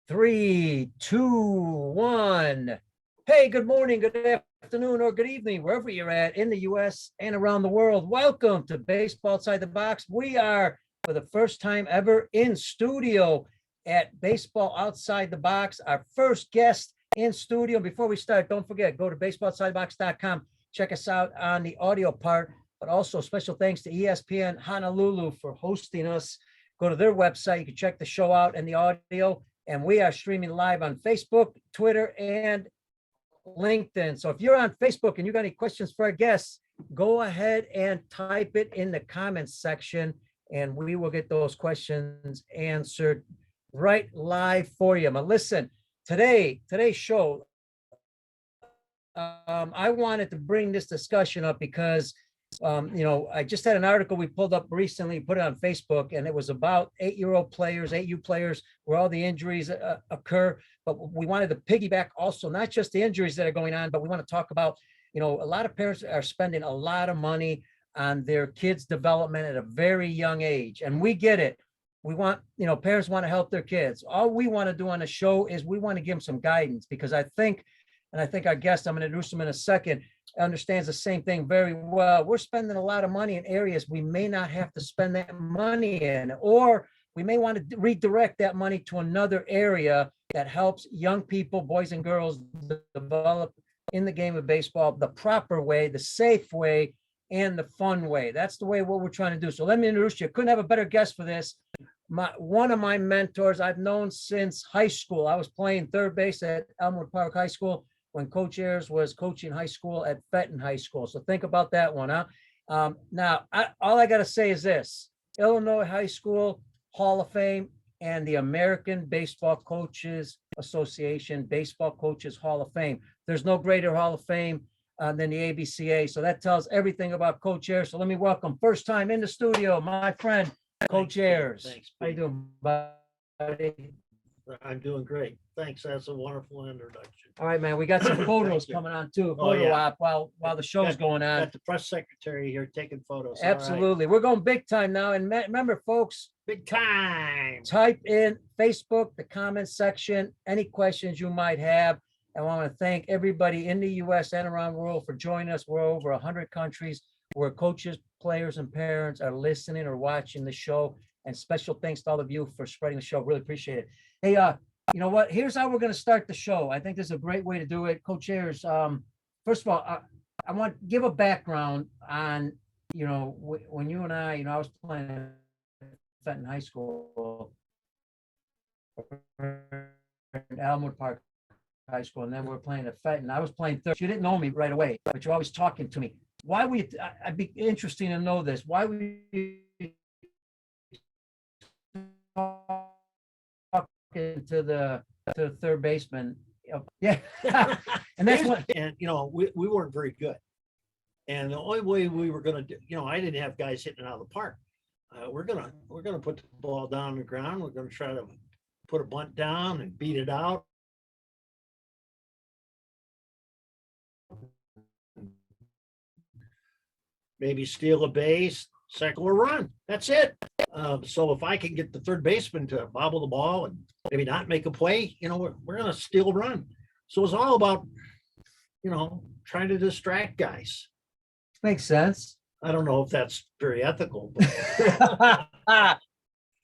3, 2, 1. Hey, good morning, good afternoon, or good evening, wherever you're at in the U.S. and around the world. Welcome to Baseball Outside the Box. We are, for the first time ever, in studio at Baseball Outside the Box. Our first guest in studio. Before we start, don't forget, go to baseballoutsidethebox.com. Check us out on the audio part, but also special thanks to ESPN Honolulu for hosting us. Go to their website. You can check the show out and the audio. And we are streaming live on Facebook, Twitter, and LinkedIn. So if you're on Facebook and you got any questions for our guests, go ahead and type it in the comments section, and we will get those questions answered right live for you. But listen, today's show, I wanted to bring this discussion up because I just had an article we pulled up recently, put it on Facebook, and it was about 8-year-old players, 8U players, where all the injuries occur. But we wanted to piggyback also, not just the injuries that are going on, but we want to talk about, a lot of parents are spending a lot of money on their kids' development at a very young age. And we get it. We want, parents want to help their kids. All we want to do on the show is we want to give them some guidance, because I think our guest, I'm going to introduce him in a second, understands the same thing very well. We're spending a lot of money in areas we may not have to spend that money in, or we may want to redirect that money to another area that helps young people, boys and girls, develop in the game of baseball the proper way, the safe way, and the fun way. That's the way what we're trying to do. So let me introduce you. Couldn't have a better guest for this. One of my mentors I've known since high school. I was playing third base at Elmwood Park High School when Coach Ayers was coaching high school at Fenton High School. So think about that one, huh? Now, all I got to say is this: Illinois High School Hall of Fame and the American Baseball Coaches Association Baseball Coaches Hall of Fame. There's no greater Hall of Fame than the ABCA. So that tells everything about Coach Ayers. So let me welcome, first time in the studio, my friend, Coach Ayers. Thanks. How you doing, buddy? I'm doing great. Thanks. That's a wonderful introduction. All right, man. We got some photos coming on too. Photo op while the show's going on. Got the press secretary here taking photos. Absolutely. We're going big time now. And remember, folks, Big time. type in Facebook, the comments section, any questions you might have. I want to thank everybody in the U.S. and around the world for joining us. We're over 100 countries where coaches, players, and parents are listening or watching the show. And special thanks to all of you for spreading the show. Really appreciate it. Hey, you know what? Here's how we're going to start the show. I think this is a great way to do it. Coach Ayers, first of all, I want to give a background on, when you and I was playing at Fenton High School, Elmwood Park High School, and then we were playing at Fenton. I was playing third. You didn't know me right away, but you're always talking to me. Why were you, I'd be interesting to know this. Why were you to the third baseman? Yeah. And that's what, and we weren't very good. And the only way we were going to do, I didn't have guys hitting it out of the park. We're gonna put the ball down on the ground. We're gonna try to put a bunt down and beat it out. Maybe steal a base, cycle a run. That's it. So if I can get the third baseman to bobble the ball and maybe not make a play, we're going to steal a run. So it's all about, trying to distract guys. makes sense. I don't know if that's very ethical. But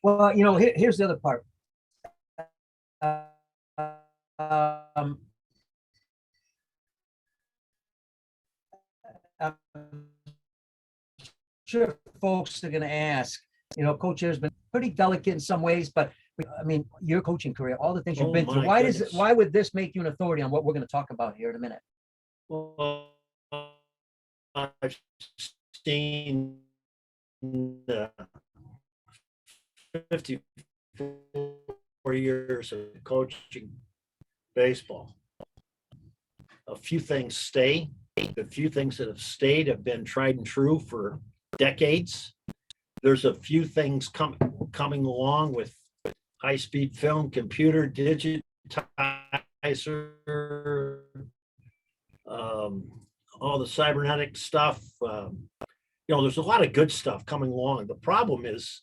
Well, here's the other part. I'm sure folks are going to ask, Coach Ayers has been pretty delicate in some ways, but I mean, your coaching career, all the things you've been through, why would this make you an authority on what we're going to talk about here in a minute? well, I've seen 54 years of coaching baseball. A few things stay. The few things that have stayed have been tried and true for decades. There's a few things coming along with high-speed film, computer, digitizer, all the cybernetic stuff. There's a lot of good stuff coming along. The problem is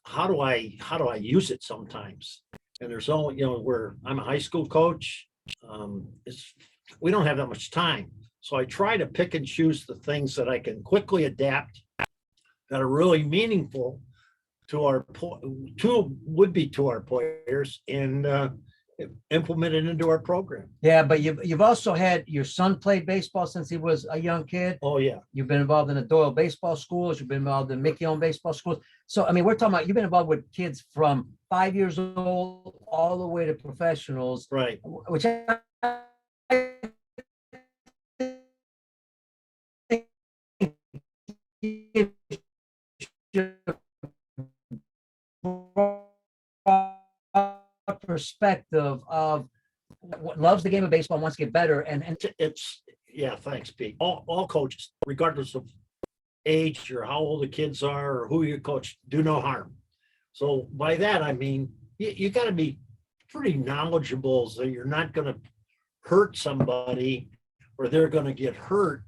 how do I use it sometimes? And there's only, where I'm a high school coach, we don't have that much time. So I try to pick and choose the things that I can quickly adapt that are really meaningful to our players and implement it into our program. Yeah, but you've also had your son played baseball since he was a young kid. Oh yeah. You've been involved in the Doyle baseball schools. You've been involved in Mickey owned baseball schools. So I mean, we're talking about you've been involved with kids from 5 years old all the way to professionals, Right. which I think perspective of what loves the game of baseball, wants to get better, and It's yeah, thanks, Pete. All coaches, regardless of age or how old the kids are or who you coach, do no harm. So by that I mean you got to be pretty knowledgeable so you're not going to hurt somebody or they're going to get hurt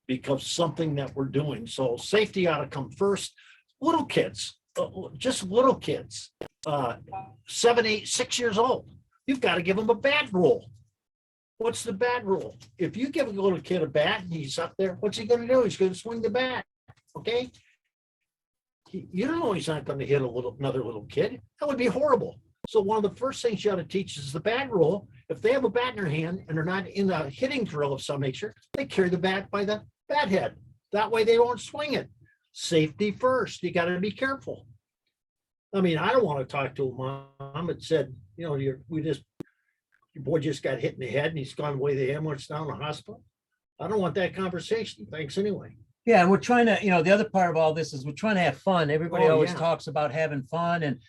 because something that we're doing. So safety ought to come first. Little kids, just little kids, 7, 8, 6 years old. You've got to give them a bat rule. What's the bat rule? If you give a little kid a bat and he's up there, what's he going to do? He's going to swing the bat. Okay. You don't know he's not going to hit another little kid. That would be horrible. So one of the first things you ought to teach is the bat rule. If they have a bat in their hand and they're not in a hitting drill of some nature, they carry the bat by the bat head. That way they won't swing it. Safety first. You got to be careful. I mean, I don't want to talk to a mom that said, your boy just got hit in the head and he's gone away the ambulance down to the hospital. I don't want that conversation. Thanks anyway. yeah, and we're trying to, the other part of all this is we're trying to have fun. Everybody always Yeah. talks about having fun, and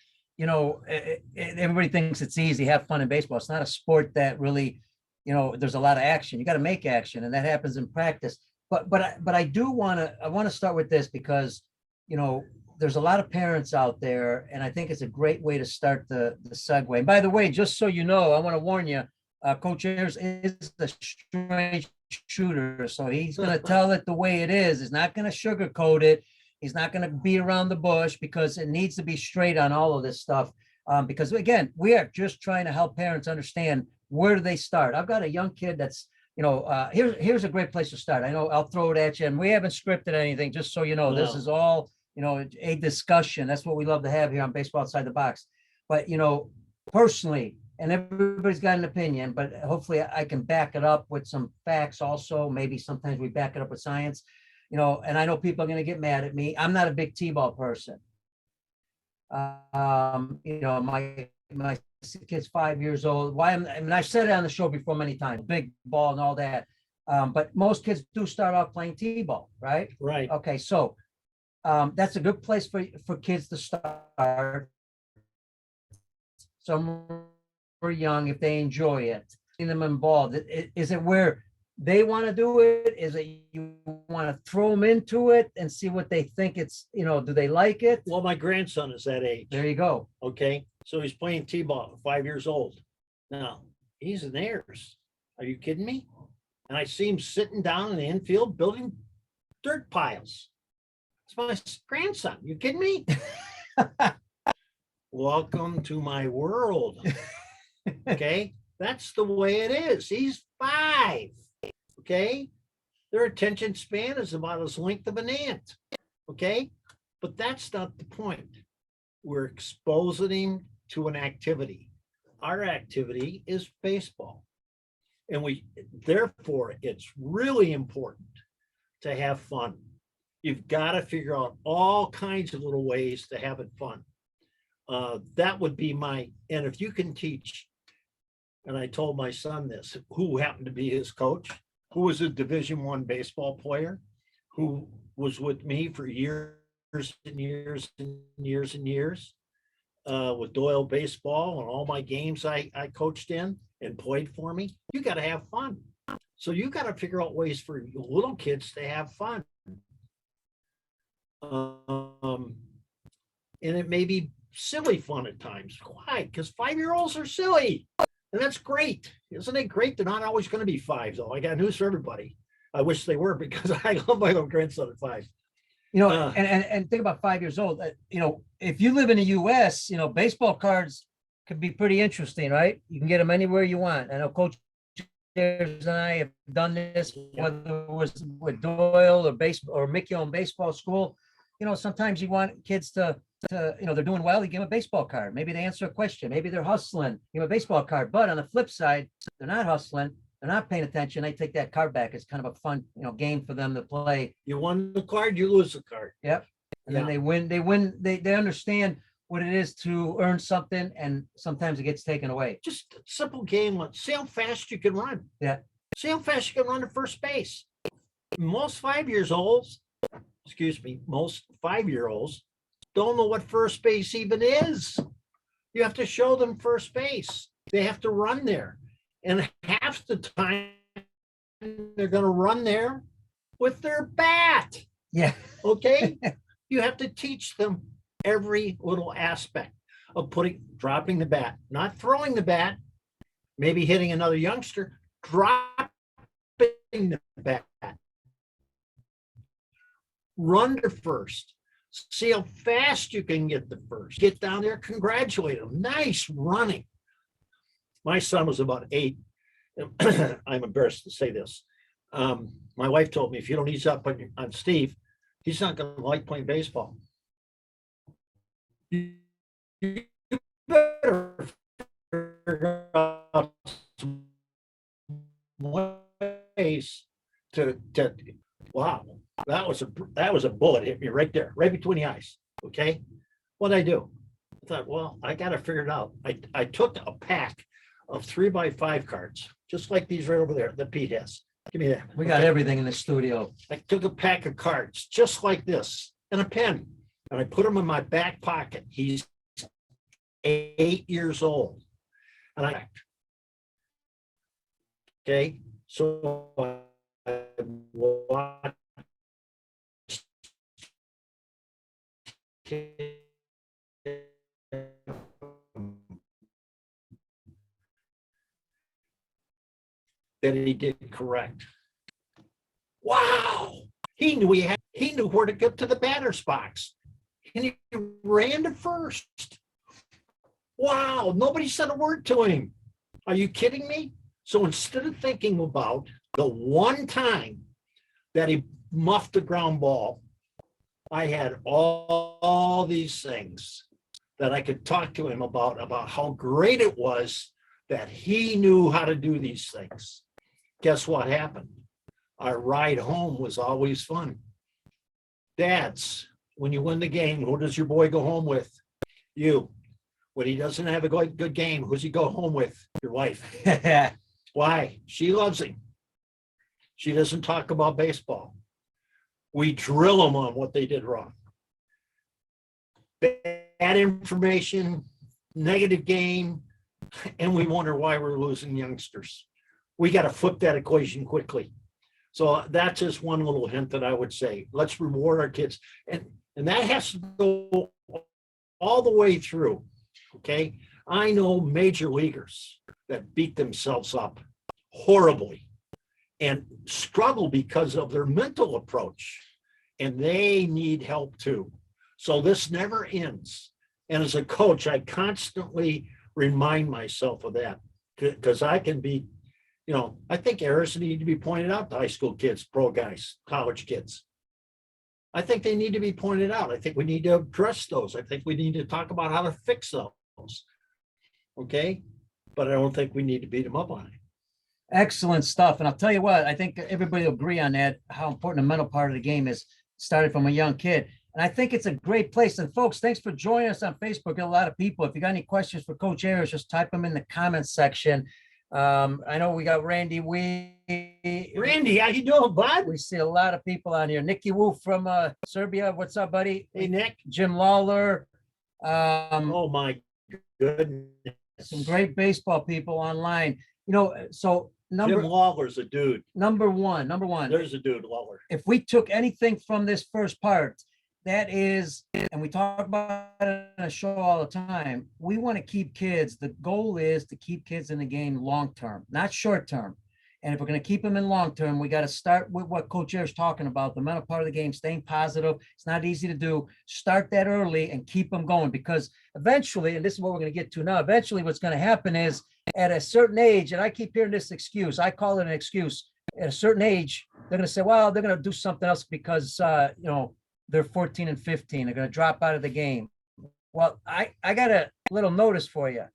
everybody thinks it's easy, have fun in baseball. It's not a sport that really, there's a lot of action. You got to make action, and that happens in practice. But I want to start with this because, there's a lot of parents out there, and I think it's a great way to start the segue. And by the way, just so you know, I want to warn you, Coach Ayers is a straight shooter, so he's going to tell it the way it is. He's not going to sugarcoat it. He's not going to beat around the bush because it needs to be straight on all of this stuff. Because again, we are just trying to help parents understand where do they start. I've got a young kid that's, here's a great place to start. I know I'll throw it at you, and we haven't scripted anything, just so you know. This No. is all, a discussion. That's what we love to have here on Baseball Outside the Box. But, personally, and everybody's got an opinion, but hopefully I can back it up with some facts also. Maybe sometimes we back it up with science, and I know people are going to get mad at me. I'm not a big T-ball person. My kid's 5 years old. I've said it on the show before many times, big ball and all that. But most kids do start off playing T-ball, right? Right. Okay, so that's a good place for kids to start. Some are young if they enjoy it, getting them involved. Is it where they want to do it? Is it you want to throw them into it and see what they think it's, do they like it? Well, my grandson is that age. There you go. Okay. So he's playing T-ball, 5 years old. Now, he's an Ayers. Are you kidding me? And I see him sitting down in the infield building dirt piles. It's my grandson. You kidding me? Welcome to my world. Okay. That's the way it is. He's 5. Okay. Their attention span is about as length of an ant. Okay. But that's not the point. We're exposing him to an activity. Our activity is baseball. And therefore, it's really important to have fun. You've got to figure out all kinds of little ways to have it fun. That would be and if you can teach, and I told my son this, who happened to be his coach, who was a Division I baseball player, who was with me for years and years and years and years, with Doyle baseball and all my games I coached in and played for me. You got to have fun. So you got to figure out ways for little kids to have fun. And it may be silly fun at times. Why? Because 5-year-olds are silly. And that's great. Isn't it great? They're not always going to be 5, though. I got news for everybody. I wish they were, because I love my little grandson at 5. You know, and think about 5 years old. You know, if you live in the US, you know, baseball cards could be pretty interesting, right? You can get them anywhere you want. I know Coach Ayers and I have done this, whether it was with Doyle or baseball or Mickey on baseball school. You know, sometimes you want kids to you know, they're doing well, you give them a baseball card. Maybe they answer a question, maybe they're hustling, give them a baseball card. But on the flip side, they're not hustling, they're not paying attention. They take that card back. It's kind of a fun, you know, game for them to play. You won the card, you lose the card. Yep. And then they win, they understand what it is to earn something, and sometimes it gets taken away. Just a simple game. See how fast you can run. Yeah. See how fast you can run to first base. Most 5-year-olds, most 5-year-olds don't know what first base even is. You have to show them first base. They have to run there. And half the time they're going to run there with their bat. Yeah. Okay. You have to teach them every little aspect of dropping the bat, not throwing the bat, maybe hitting another youngster, dropping the bat. Run to first. See how fast you can get to first. Get down there, congratulate them. Nice running. My son was about 8. I'm embarrassed to say this. My wife told me, if you don't ease up on Steve, he's not going to like playing baseball. You better figure out some ways to wow, that was a bullet hit me right there, right between the eyes. Okay, what did I do? I thought, well, I got to figure it out. I took a pack of 3x5 cards, just like these right over there that Pete has. Give me that. We got everything in the studio. I took a pack of cards just like this and a pen, and I put them in my back pocket. He's 8 years old. And okay, so I watched that he did correct. Wow. He knew where to get to the batter's box. And he ran to first. Wow. Nobody said a word to him. Are you kidding me? So instead of thinking about the one time that he muffed a ground ball, I had all these things that I could talk to him about how great it was that he knew how to do these things. Guess what happened? Our ride home was always fun. Dads, when you win the game, who does your boy go home with? You. When he doesn't have a good game, who's he go home with? Your wife. Why? She loves him. She doesn't talk about baseball. We drill them on what they did wrong. Bad information, negative game, and we wonder why we're losing youngsters. We got to flip that equation quickly. So that's just one little hint that I would say. Let's reward our kids. And that has to go all the way through. Okay. I know major leaguers that beat themselves up horribly and struggle because of their mental approach. And they need help too. So this never ends. And as a coach, I constantly remind myself of that because I can be, I think errors need to be pointed out to high school kids, pro guys, college kids. I think they need to be pointed out. I think we need to address those. I think we need to talk about how to fix those. Okay. But I don't think we need to beat them up on it. Excellent stuff. And I'll tell you what, I think everybody will agree on that, how important the mental part of the game is, started from a young kid. And I think it's a great place. And folks, thanks for joining us on Facebook. Got a lot of people. If you got any questions for Coach Ayers, just type them in the comments section. I know we got Randy Randy, how you doing, bud? We see a lot of people on here. Nicky Wu from Serbia. What's up, buddy? Hey, Nick. Jim Lawler. Oh my goodness. Some great baseball people online. So Jim Lawler's a dude. Number one. There's a dude, Lawler. If we took anything from this first part, that is, and we talk about it on a show all the time, we want to keep kids. The goal is to keep kids in the game long term, not short term. And if we're going to keep them in long term, we got to start with what Coach Ayers is talking about, the mental part of the game, staying positive. It's not easy to do. Start that early and keep them going, because eventually, and this is what we're going to get to now, eventually what's going to happen is at a certain age, and I keep hearing this excuse, I call it an excuse, at a certain age, they're going to say, well, they're going to do something else because, they're 14 and 15. They're going to drop out of the game. Well, I got a little notice for you.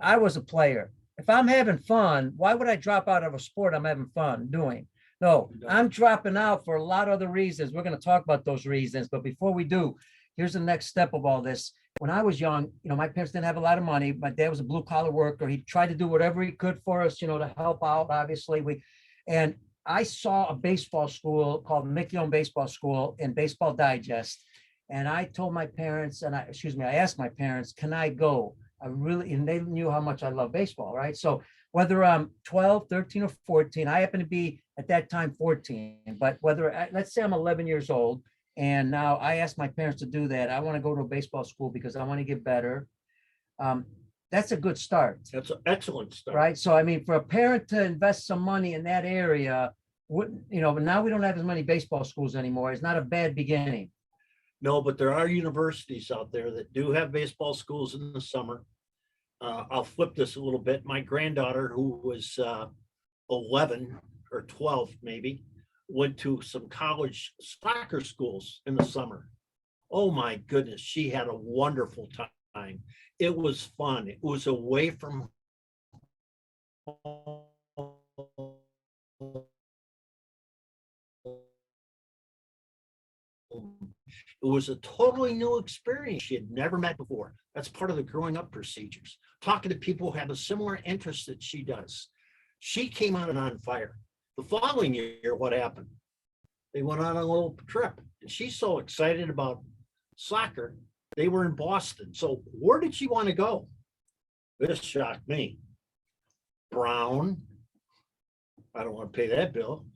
I was a player. If I'm having fun, why would I drop out of a sport I'm having fun doing? No, I'm dropping out for a lot of other reasons. We're going to talk about those reasons. But before we do, here's the next step of all this. When I was young, my parents didn't have a lot of money. My dad was a blue collar worker. He tried to do whatever he could for us, to help out, obviously. And I saw a baseball school called Mickey-owned Baseball School in Baseball Digest. And I told my parents, I asked my parents, can I go? And they knew how much I love baseball, right? So whether I'm 12, 13, or 14, I happen to be at that time 14, but let's say I'm 11 years old, and now I asked my parents to do that. I want to go to a baseball school because I want to get better. That's a good start. That's an excellent start. Right? So, for a parent to invest some money in that area, but now we don't have as many baseball schools anymore. It's not a bad beginning. No, but there are universities out there that do have baseball schools in the summer. I'll flip this a little bit. My granddaughter, who was 11 or 12 maybe, went to some college soccer schools in the summer. Oh my goodness, she had a wonderful time. It was fun. It was away from home. It was a totally new experience she had never met before. That's part of the growing up procedures. Talking to people who have a similar interest that she does. She came out and on fire. The following year, what happened? They went on a little trip, and she's so excited about soccer. They were in Boston. So where did she want to go? This shocked me. Brown. I don't want to pay that bill.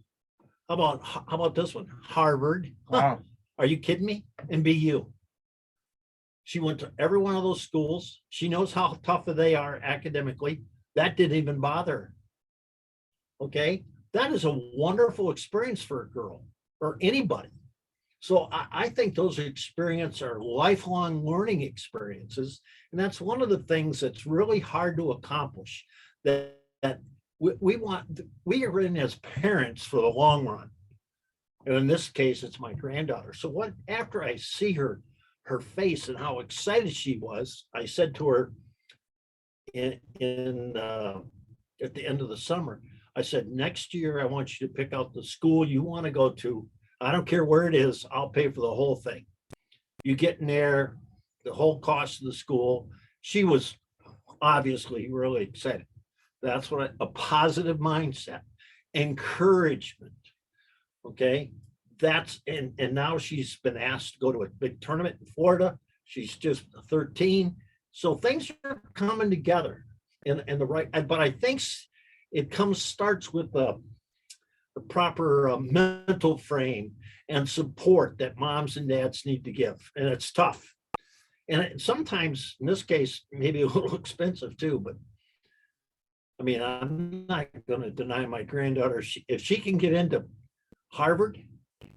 How about this one? Harvard. Wow. Are you kidding me? And BU. She went to every one of those schools. She knows how tough they are academically. That didn't even bother her. Okay. That is a wonderful experience for a girl or anybody. So I think those experiences are lifelong learning experiences. And that's one of the things that's really hard to accomplish, that we are in as parents for the long run. And in this case, it's my granddaughter. So after I see her face and how excited she was, I said to her at the end of the summer, I said, next year, I want you to pick out the school you want to go to. I don't care where it is. I'll pay for the whole thing. You get in there, the whole cost of the school. She was obviously really excited. That's what a positive mindset, encouragement. Okay. And now she's been asked to go to a big tournament in Florida. She's just 13. So things are coming together in the right, but I think it starts with the proper mental frame and support that moms and dads need to give. And it's tough. And sometimes in this case, maybe a little expensive too, but I'm not going to deny my granddaughter. If she can get into Harvard,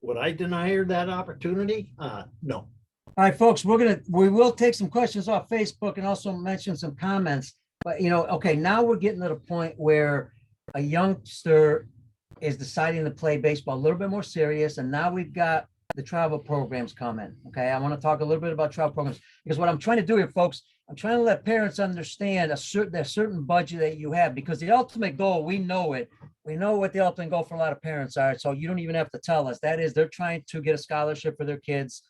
would I deny her that opportunity? No. All right, folks, we will take some questions off Facebook and also mention some comments. But okay, now we're getting to the point where a youngster is deciding to play baseball a little bit more serious, and now we've got the travel programs coming. Okay, I want to talk a little bit about travel programs, because what I'm trying to do here, folks, I'm trying to let parents understand a certain budget that you have, because the ultimate goal, we know it. We know what the ultimate goal for a lot of parents are. So you don't even have to tell us. That is, they're trying to get a scholarship for their kids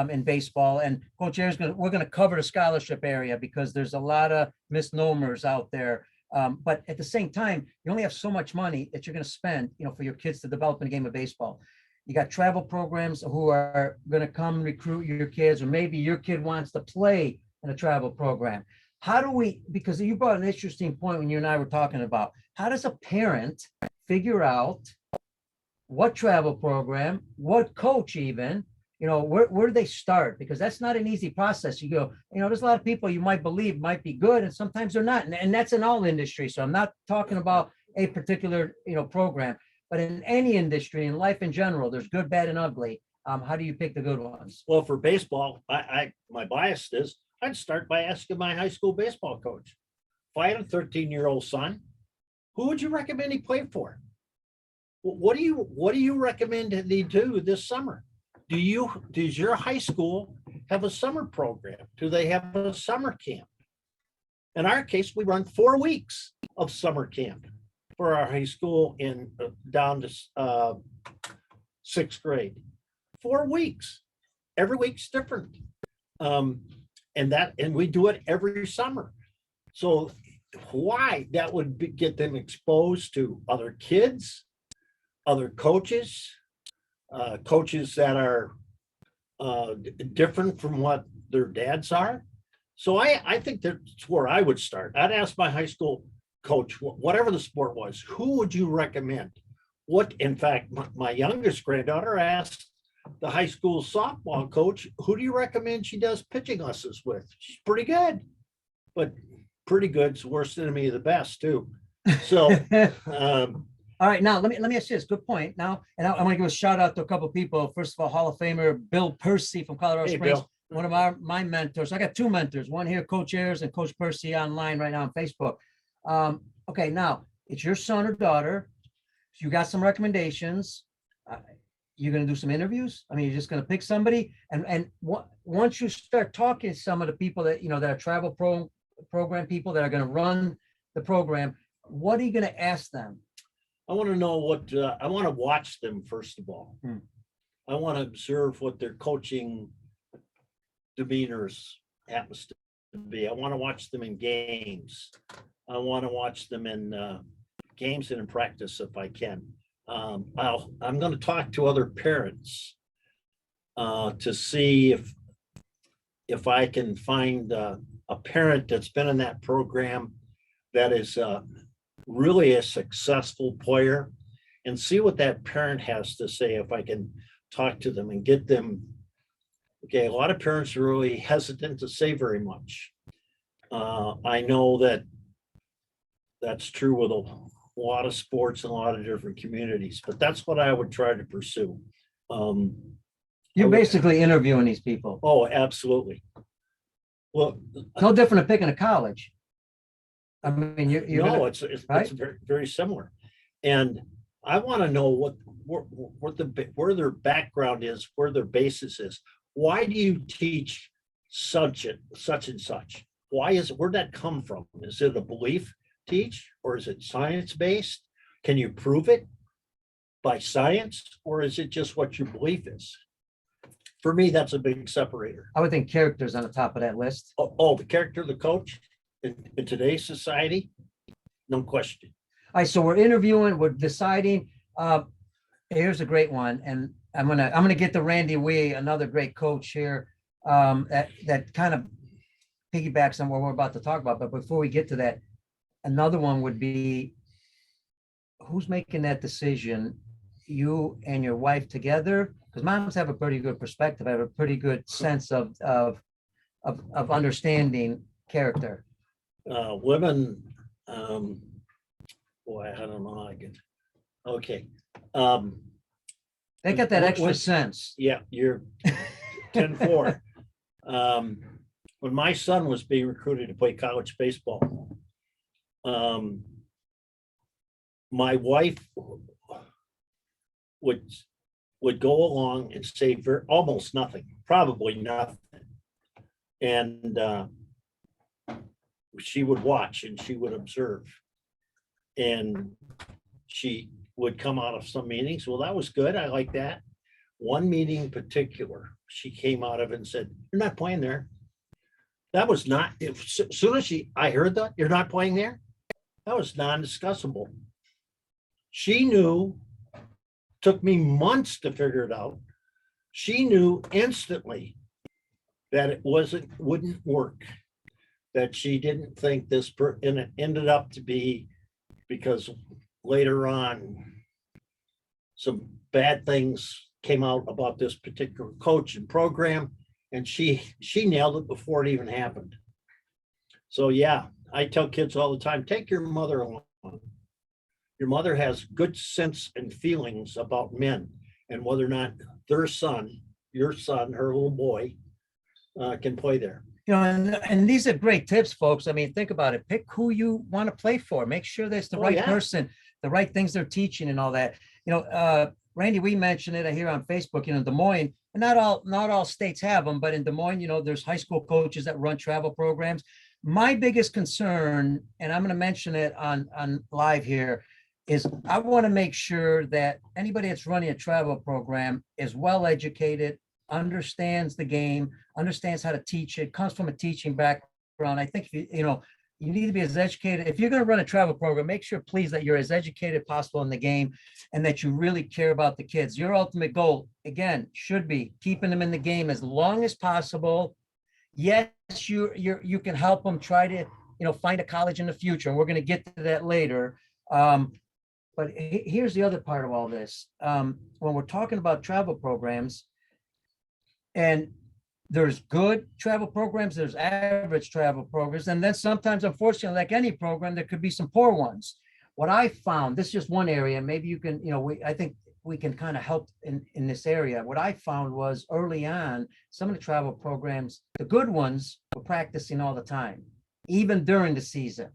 in baseball. And Coach Ayers, we're going to cover the scholarship area, because there's a lot of misnomers out there. But at the same time, you only have so much money that you're going to spend, for your kids to develop in a game of baseball. You got travel programs who are going to come recruit your kids, or maybe your kid wants to play in a travel program. Because you brought an interesting point when you and I were talking about, how does a parent figure out what travel program, what coach even, where do they start? Because that's not an easy process. You go, there's a lot of people you might believe might be good, and sometimes they're not. And that's in all industries. So I'm not talking about a particular, program, but in any industry, in life in general, there's good, bad, and ugly. How do you pick the good ones? Well, for baseball, my bias is I'd start by asking my high school baseball coach. If I had a 13-year-old son, who would you recommend he play for? What do you recommend that they do this summer? Does your high school have a summer program? Do they have a summer camp? In our case, we run 4 weeks of summer camp for our high school in down to 6th grade. 4 weeks. Every week's different. And we do it every summer. So why that would get them exposed to other kids, other coaches, coaches that are different from what their dads are. So I think that's where I would start. I'd ask my high school coach, whatever the sport was, who would you recommend? In fact, my youngest granddaughter asked the high school softball coach, who do you recommend she does pitching lessons with? She's pretty good, but pretty good's worst enemy of the best too. So, all right, now let me ask you this. Good point. Now, and I want to give a shout out to a couple of people. First of all, Hall of Famer Bill Percy from Colorado Hey, Springs, Bill. one of my mentors. I got 2 mentors. One here, Coach Ayers, and Coach Percy online right now on Facebook. Okay, now it's your son or daughter. You got some recommendations. You're going to do some interviews. I mean, you're just going to pick somebody, and once you start talking to some of the people that that are travel program people that are going to run the program, what are you going to ask them? I want to know what I want to watch them first of all. I want to observe what their coaching demeanors happens to be. I want to watch them in games. I want to watch them in games and in practice if I can. I'm going to talk to other parents to see if I can find a parent that's been in that program that is really a successful player, and see what that parent has to say if I can talk to them and get them. Okay, a lot of parents are really hesitant to say very much. I know that's true with a lot of sports and a lot of different communities, but that's what I would try to pursue. You're basically interviewing these people. Oh, absolutely. Well, No different than picking a college. I mean, it's right? very, very similar. And I want to know where their background is, where their basis is. Why do you teach such and such? Where'd that come from? Is it a belief teach, or is it science-based? Can you prove it by science, or is it just what your belief is? For me, that's a big separator. I would think character's on the top of that list. Oh, the character of the coach in today's society, no question. All right, so we're interviewing, we're deciding. Here's a great one, and I'm gonna get to Randy Wee, another great coach here, that kind of piggybacks on what we're about to talk about. But before we get to that, another one would be, who's making that decision? You and your wife together? Because moms have a pretty good perspective, have a pretty good sense of understanding character. Women, boy, I don't know how I could. Okay. They got that extra sense. Yeah, you're 10-4. When my son was being recruited to play college baseball, my wife would go along and say almost nothing, probably nothing. And she would watch and she would observe. And she would come out of some meetings. Well, that was good. I like that. One meeting in particular, she came out of it and said, "You're not playing there." That was not, as soon as I heard that, "You're not playing there," that was non-discussable. She knew, took me months to figure it out. She knew instantly that it wouldn't work, that she didn't think this, and it ended up to be, because later on, some bad things came out about this particular coach and program, and she nailed it before it even happened. So yeah, I tell kids all the time, take your mother along. your mother has good sense and feelings about men and whether or not their son, your son, her little boy, can play there. You know, and these are great tips, folks. I mean, think about it. Pick who you want to play for. Make sure that's the Oh, right yeah. person, the right things they're teaching and all that. You know, Randy, we mentioned it here on Facebook, you know, Des Moines, and not all states have them, but in Des Moines, you know, there's high school coaches that run travel programs. My biggest concern, and I'm going to mention it on live here, is I want to make sure that anybody that's running a travel program is well educated, understands the game, understands how to teach it, comes from a teaching background. I think you know, you need to be as educated. If you're going to run a travel program, make sure, please, that you're as educated possible in the game and that you really care about the kids. Your ultimate goal, again, should be keeping them in the game as long as possible. Yes, you can help them try to, you know, find a college in the future. And we're going to get to that later. But here's the other part of all this. When we're talking about travel programs, and there's good travel programs, there's average travel programs, and then sometimes, unfortunately, like any program, there could be some poor ones. What I found, this is just one area, maybe you can, you know, I think we can kind of help in this area. What I found was early on, some of the travel programs, the good ones, were practicing all the time, even during the season,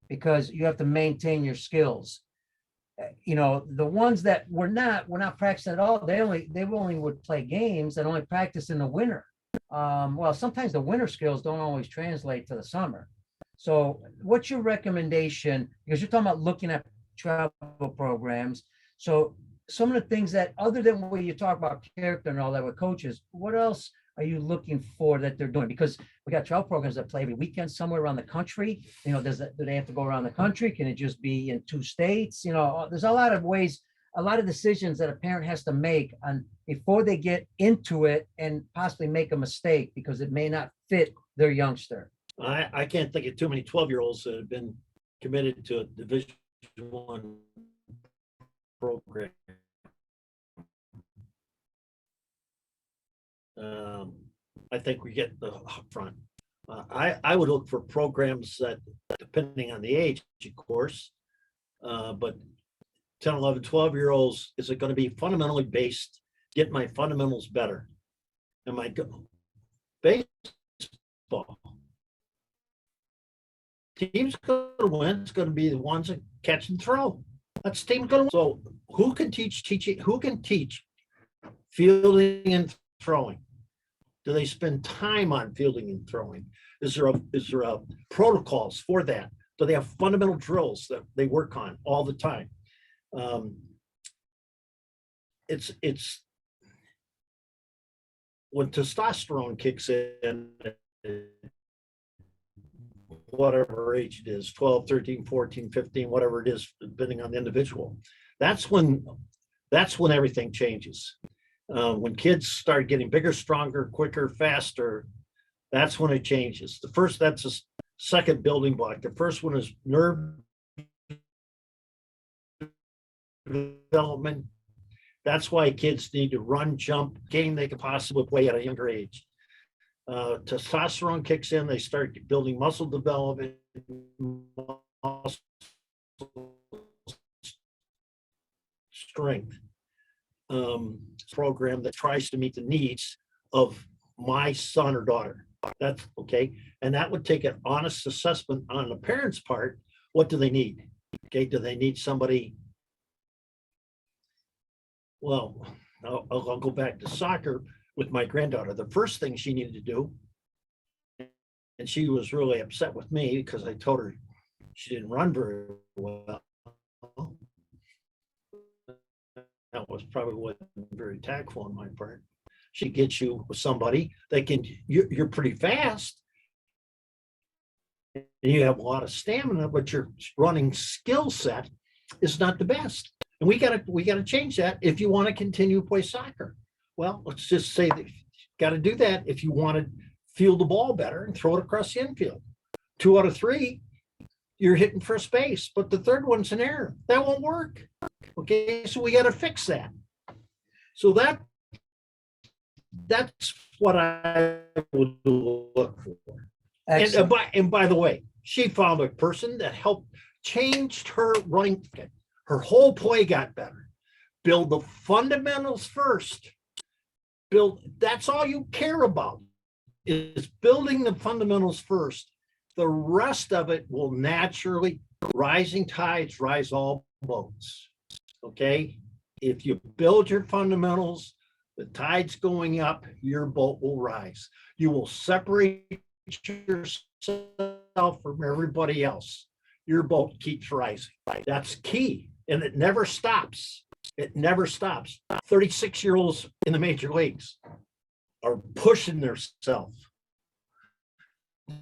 because you have to maintain your skills. You know, the ones that were not practicing at all, they only would play games and only practice in the winter. Well, sometimes the winter skills don't always translate to the summer. So what's your recommendation? Because you're talking about looking at travel programs. So some of the things that, other than what you talk about character and all that with coaches, what else are you looking for that they're doing? Because we got travel programs that play every weekend somewhere around the country. You know, do they have to go around the country? Can it just be in 2 states? You know, there's a lot of ways, a lot of decisions that a parent has to make on before they get into it and possibly make a mistake because it may not fit their youngster. I can't think of too many 12-year-olds that have been committed to a Division I program. I think we get the upfront. I would look for programs that, depending on the age, of course, but 10, 11, 12-year-olds, is it going to be fundamentally based, get my fundamentals better? Am I baseball? Team's going to win. It's going to be the ones that catch and throw. That's team's going to win. So who can teach teaching? Who can teach fielding and throwing? Do they spend time on fielding and throwing? Is there a protocols for that? Do they have fundamental drills that they work on all the time? It's when testosterone kicks in, whatever age it is, 12, 13, 14, 15, whatever it is, depending on the individual. That's when everything changes. When kids start getting bigger, stronger, quicker, faster, that's when it changes. That's a second building block. The first one is nerve development. That's why kids need to run, jump, game they could possibly play at a younger age. Testosterone kicks in, they start building muscle development, muscle strength. Program that tries to meet the needs of my son or daughter. That's okay. And that would take an honest assessment on the parent's part. What do they need? Okay. Do they need somebody? Well, I'll go back to soccer with my granddaughter. The first thing she needed to do, and she was really upset with me because I told her she didn't run very well. That was probably wasn't very tactful on my part. She gets you with somebody that can, you're pretty fast and you have a lot of stamina, but your running skill set is not the best. And we gotta change that if you want to continue to play soccer. Well, let's just say that you got to do that if you want to field the ball better and throw it across the infield. 2 out of 3, you're hitting first base, but the third one's an error. That won't work. Okay, so we got to fix that. So that's what I would look for. And by the way, she found a person that helped changed her running, Her whole play got better. Build the fundamentals first. That's all you care about, is building the fundamentals first. The rest of it will naturally, rising tides rise all boats. Okay? If you build your fundamentals, the tide's going up, your boat will rise. You will separate yourself from everybody else. Your boat keeps rising. That's key. And it never stops. It never stops. 36-year-olds in the major leagues are pushing themselves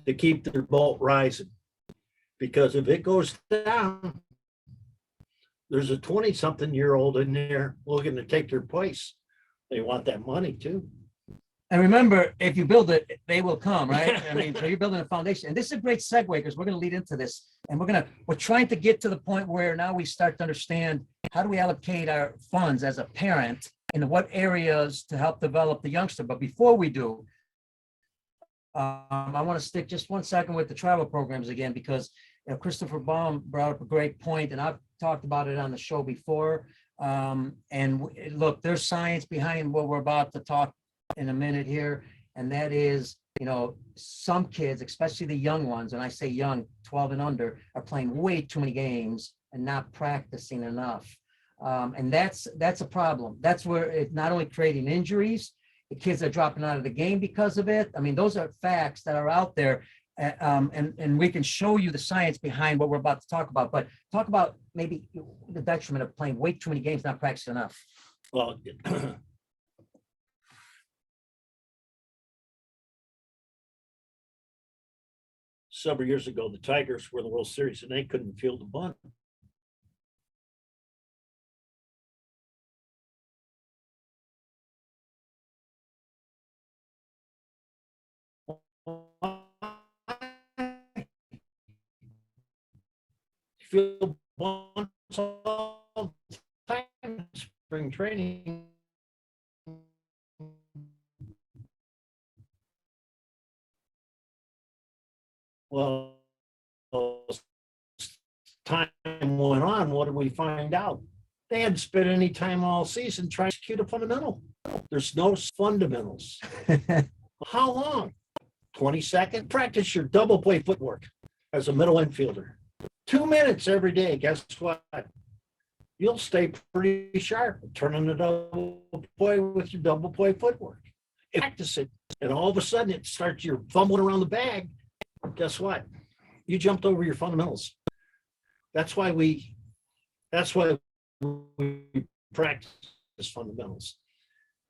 to keep their boat rising. Because if it goes down, there's a 20-something-year-old in there looking to take their place. They want that money too. And remember, if you build it, they will come, right? I mean, so you're building a foundation. And this is a great segue because we're going to lead into this. And we're trying to get to the point where now we start to understand how do we allocate our funds as a parent in what areas to help develop the youngster. But before we do, I want to stick just 1 second with the travel programs again, because Christopher Baum brought up a great point, and I've talked about it on the show before. Look, there's science behind what we're about to talk in a minute here, and that is, some kids, especially the young ones, and I say young, 12 and under, are playing way too many games and not practicing enough. And that's a problem. That's where it's not only creating injuries, the kids are dropping out of the game because of it. I mean, those are facts that are out there. And we can show you the science behind what we're about to talk about, but talk about maybe the detriment of playing way too many games, not practicing enough. Well, several years ago, the Tigers were in the World Series and they couldn't field a bunt. Field bunts all the time in spring training. Well, as time went on, what did we find out? They hadn't spent any time all season trying to execute a fundamental. There's no fundamentals. How long? 20 seconds? Practice your double play footwork as a middle infielder. 2 minutes every day. Guess what? You'll stay pretty sharp turning the double play with your double play footwork. Practice it, and all of a sudden it starts, you're fumbling around the bag. Guess what? You jumped over your fundamentals. That's why we practice fundamentals.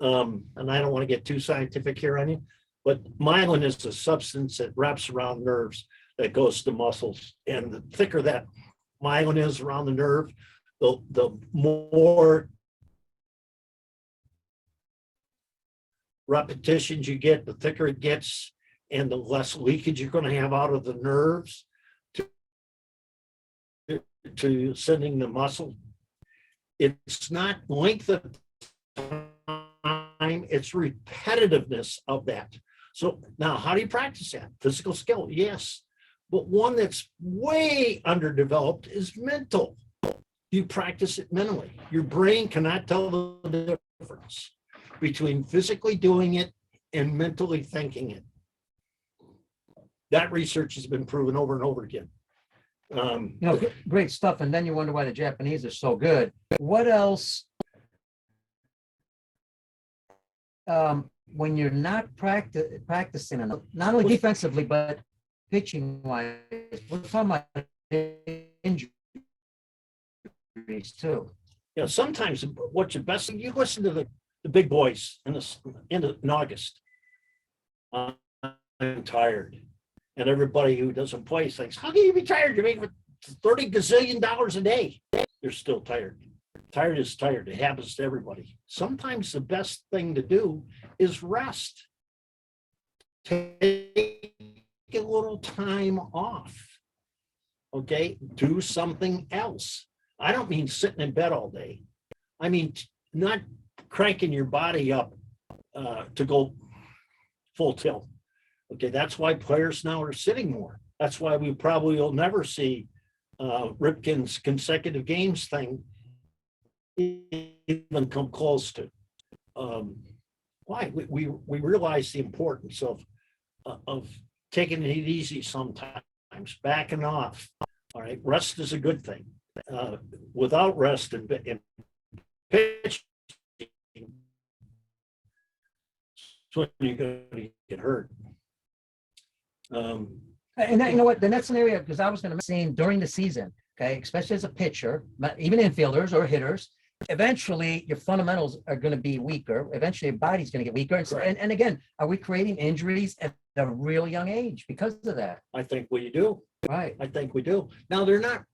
And I don't want to get too scientific here on you, but myelin is a substance that wraps around nerves that goes to muscles. And the thicker that myelin is around the nerve, the more repetitions you get, the thicker it gets, and the less leakage you're going to have out of the nerves to sending the muscle. It's not length of time, it's repetitiveness of that. So now, how do you practice that? Physical skill, yes. But one that's way underdeveloped is mental. You practice it mentally. Your brain cannot tell the difference between physically doing it and mentally thinking it. That research has been proven over and over again. Great stuff. And then you wonder why the Japanese are so good. What else, when you're not practicing enough, not only defensively, but pitching wise, we're talking about injuries too. Yeah, sometimes what's your best, you listen to the big boys in August. I'm tired. And everybody who doesn't play thinks, how can you be tired? You're making $30 gazillion a day. You're still tired. Tired is tired. It happens to everybody. Sometimes the best thing to do is rest. Take a little time off. Okay? Do something else. I don't mean sitting in bed all day. I mean not cranking your body up to go full tilt. Okay, that's why players now are sitting more. That's why we probably will never see Ripken's consecutive games thing even come close to. Why? We realize the importance of taking it easy sometimes, backing off. All right, rest is a good thing. Without rest and pitching, so you're going to get hurt. And that, you know what, then that's an area, because I was going to say during the season, okay, especially as a pitcher, even infielders or hitters, eventually your fundamentals are going to be weaker. Eventually your body's going to get weaker. And, so, Right. and again, are we creating injuries at a real young age because of that? I think we do. Right. I think we do. Now they're not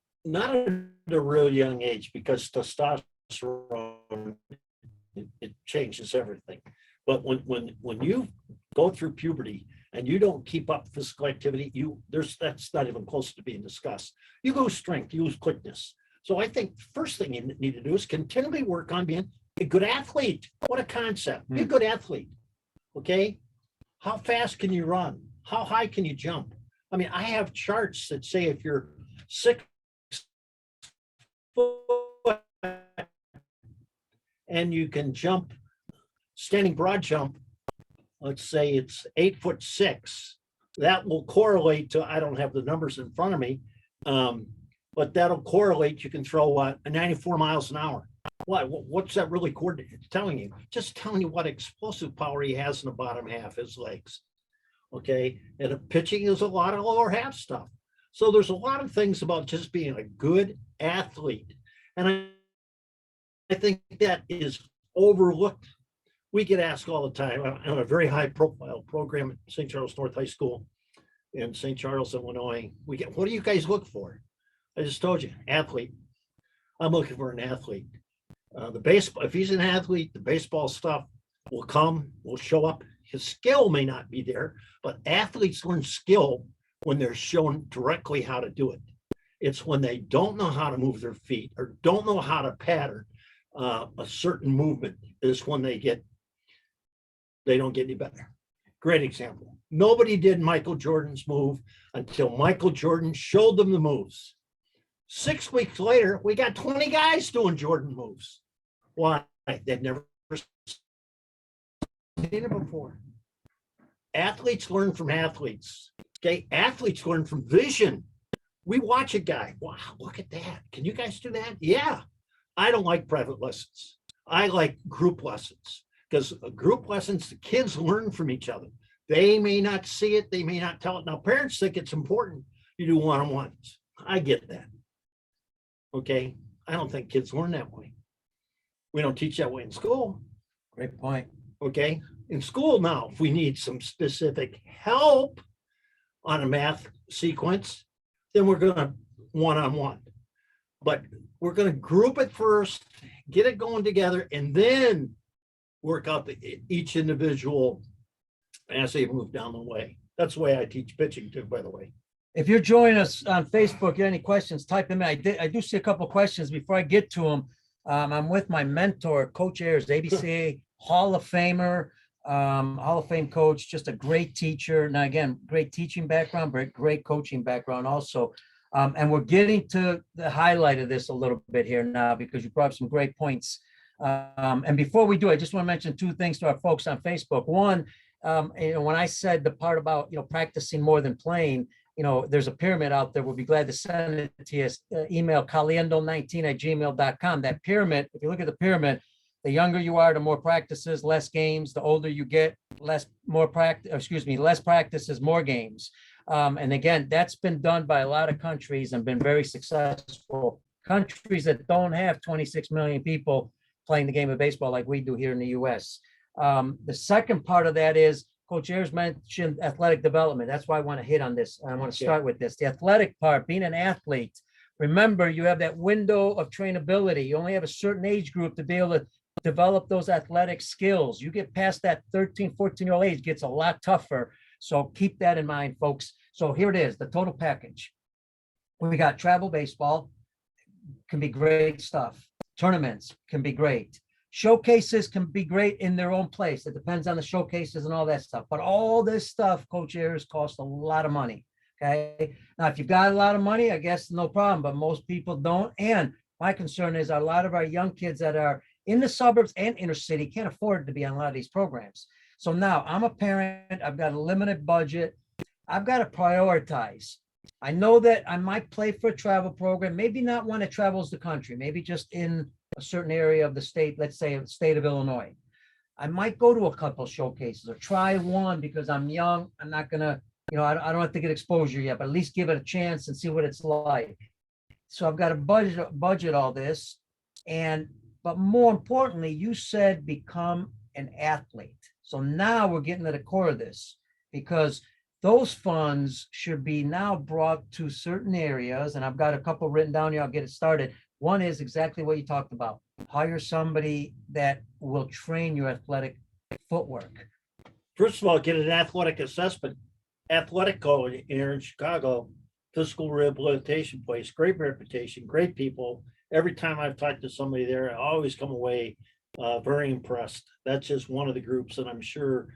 at a real young age, because testosterone, it changes everything. But when you go through puberty and you don't keep up physical activity, that's not even close to being discussed. You lose strength, you lose quickness. So I think the first thing you need to do is continually work on being a good athlete. What a concept. Be a good athlete. Okay. How fast can you run? How high can you jump? I mean, I have charts that say if you're 6 foot and you can jump, standing broad jump, let's say it's 8'6", that will correlate to, I don't have the numbers in front of me, but that'll correlate. You can throw what, 94 miles an hour. What's that really telling you? Just telling you what explosive power he has in the bottom half, his legs. Okay, and pitching is a lot of lower half stuff. So there's a lot of things about just being a good athlete, and I think that is overlooked. We get asked all the time. I'm on a very high profile program at St. Charles North High School in St. Charles, Illinois. We get, what do you guys look for? I just told you, athlete. I'm looking for an athlete. The baseball, if he's an athlete, the baseball stuff will come, will show up. His skill may not be there, but athletes learn skill when they're shown directly how to do it. It's when they don't know how to move their feet or don't know how to pattern a certain movement is when they don't get any better. Great example. Nobody did Michael Jordan's move until Michael Jordan showed them the moves. 6 weeks later, we got 20 guys doing Jordan moves. Why? They've never seen it before. Athletes learn from athletes. Okay, athletes learn from vision. We watch a guy. Wow, look at that. Can you guys do that? Yeah. I don't like private lessons. I like group lessons, because group lessons, the kids learn from each other. They may not see it. They may not tell it. Now, parents think it's important you do one-on-ones. I get that. Okay. I don't think kids learn that way. We don't teach that way in school. Great point. Okay. In school now, if we need some specific help on a math sequence, then we're going to one-on-one. But we're going to group it first, get it going together, and then work out each individual as they move down the way. That's the way I teach pitching too, by the way. If you're joining us on Facebook, you have any questions, type them in. I do see a couple of questions before I get to them. I'm with my mentor, Coach Ayers, ABCA Hall of Famer, Hall of Fame coach, just a great teacher. Now, again, great teaching background, but great coaching background also. And we're getting to the highlight of this a little bit here now, because you brought up some great points. And before we do, I just want to mention two things to our folks on Facebook. One, when I said the part about, practicing more than playing, there's a pyramid out there. We'll be glad to send it to you. Email caliendo19@gmail.com. That pyramid, if you look at the pyramid, the younger you are, the more practices, less games. The older you get, less practices, more games. And again, that's been done by a lot of countries and been very successful. Countries that don't have 26 million people playing the game of baseball like we do here in the U.S. The second part of that is, Coach Ayers mentioned athletic development. That's why I want to hit on this. I want to start with this. The athletic part, being an athlete. Remember, you have that window of trainability. You only have a certain age group to be able to develop those athletic skills. You get past that 13, 14-year-old age, gets a lot tougher. So keep that in mind, folks. So here it is, the total package. We got travel baseball, can be great stuff. Tournaments can be great. Showcases can be great in their own place. It depends on the showcases and all that stuff. But all this stuff, Coach Ayers, costs a lot of money. Okay. Now, if you've got a lot of money, I guess no problem, but most people don't. And My concern is a lot of our young kids that are in the suburbs and inner city can't afford to be on a lot of these programs. So now I'm a parent, I've got a limited budget, I've got to prioritize. I know that I might play for a travel program, maybe not one that travels the country, maybe just in a certain area of the state, let's say the state of Illinois. I might go to a couple showcases or try one because I'm young. I'm not gonna, I don't have to get exposure yet, but at least give it a chance and see what it's like. So I've got to budget all this. But more importantly, you said become an athlete. So now we're getting to the core of this, because those funds should be now brought to certain areas. And I've got a couple written down here. I'll get it started. One is exactly what you talked about. Hire somebody that will train your athletic footwork. First of all, get an athletic assessment. Athletic college here in Chicago, physical rehabilitation place, great reputation, great people. Every time I've talked to somebody there, I always come away very impressed. That's just one of the groups, and I'm sure.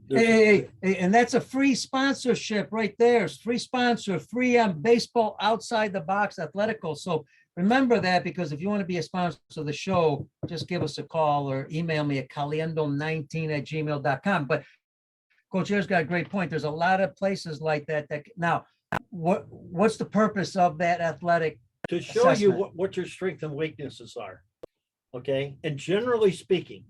Hey, and that's a free sponsorship right there. It's free sponsor, free baseball outside the box athletical. So remember that, because if you want to be a sponsor of the show, just give us a call or email me at caliendo19@gmail.com. But Coach Ayers got a great point. There's a lot of places like that. Now, what's the purpose of that athletic? To show you what your strengths and weaknesses are. Okay. And generally speaking,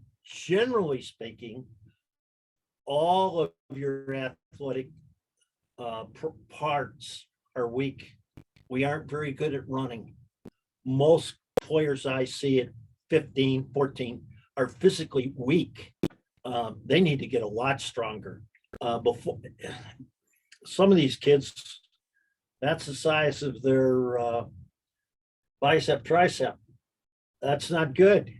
all of your athletic parts are weak. We aren't very good at running. Most players I see at 15, 14 are physically weak. They need to get a lot stronger. Before some of these kids, that's the size of their bicep, tricep. That's not good.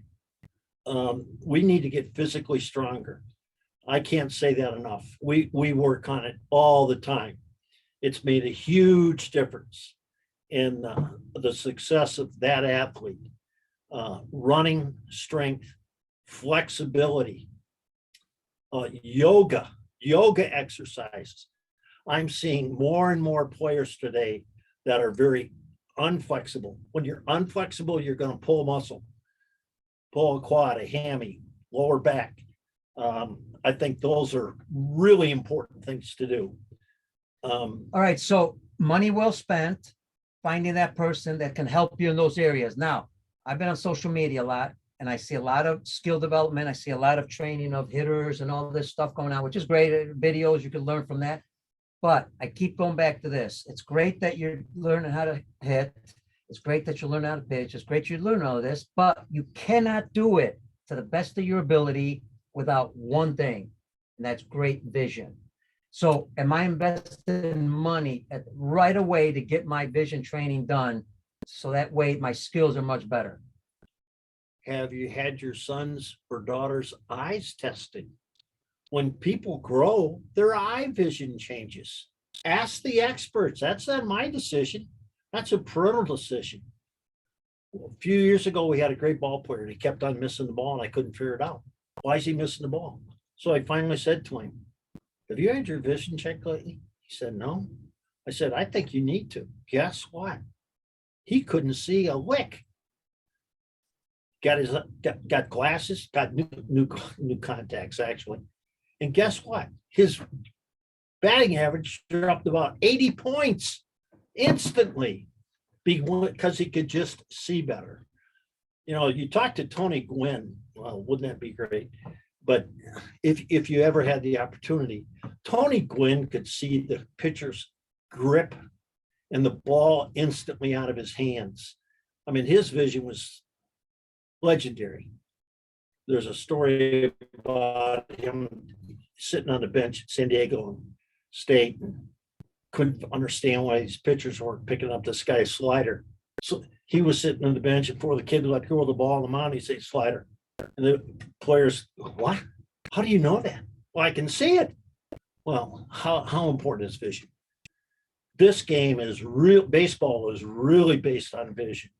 We need to get physically stronger. I can't say that enough. We work on it all the time. It's made a huge difference in the success of that athlete. Running, strength, flexibility, yoga exercises. I'm seeing more and more players today that are very unflexible. When you're unflexible, you're going to pull a muscle, pull a quad, a hammy, lower back. I think those are really important things to do. All right. So money well spent, finding that person that can help you in those areas. Now, I've been on social media a lot, and I see a lot of skill development. I see a lot of training of hitters and all this stuff going on, which is great. Videos, you can learn from that. But I keep going back to this. It's great that you're learning how to hit. It's great that you learn how to pitch. It's great you learn all of this, but you cannot do it to the best of your ability without one thing, and that's great vision. So am I investing money right away to get my vision training done, so that way my skills are much better? Have you had your son's or daughter's eyes tested? When people grow, their eye vision changes. Ask the experts. That's not my decision. That's a parental decision. A few years ago, we had a great ball player, and he kept on missing the ball, and I couldn't figure it out. Why is he missing the ball? So I finally said to him, have you had your vision checked lately? He said, no. I said, I think you need to. Guess what? He couldn't see a lick. Got glasses, got new contacts, actually. And guess what? His batting average dropped about 80 points instantly because he could just see better. You talk to Tony Gwynn, well, wouldn't that be great? But if you ever had the opportunity, Tony Gwynn could see the pitcher's grip and the ball instantly out of his hands. I mean, his vision was legendary. There's a story about him sitting on the bench at San Diego State and couldn't understand why these pitchers weren't picking up this guy's slider. So he was sitting on the bench, and before the kid would let go of the ball on the mound, he'd say slider. And the players, what? How do you know that? Well, I can see it. Well, how important is vision? This game is real. Baseball is really based on vision.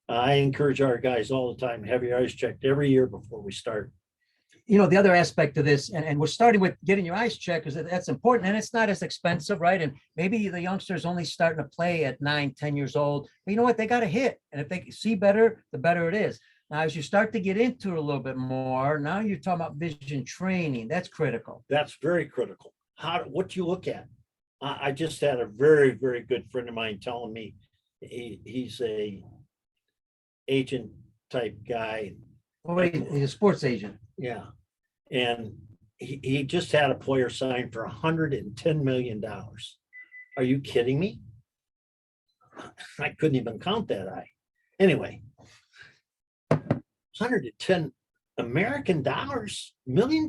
I encourage our guys all the time, have your eyes checked every year before we start. you know, the other aspect of this, and we're starting with getting your eyes checked because that's important, and it's not as expensive, right? And maybe the youngster's only starting to play at 9, 10 years old, but you know what? They got to hit, and if they see better, the better it is. Now, as you start to get into it a little bit more, now you're talking about vision training. That's critical. That's very critical. What you look at. I just had a very, very good friend of mine telling me he's a agent type guy. Well, he's a sports agent. Yeah. And he just had a player sign for $110 million. Are you kidding me? I couldn't even count that high. Anyway, 110 American dollars, $1 million.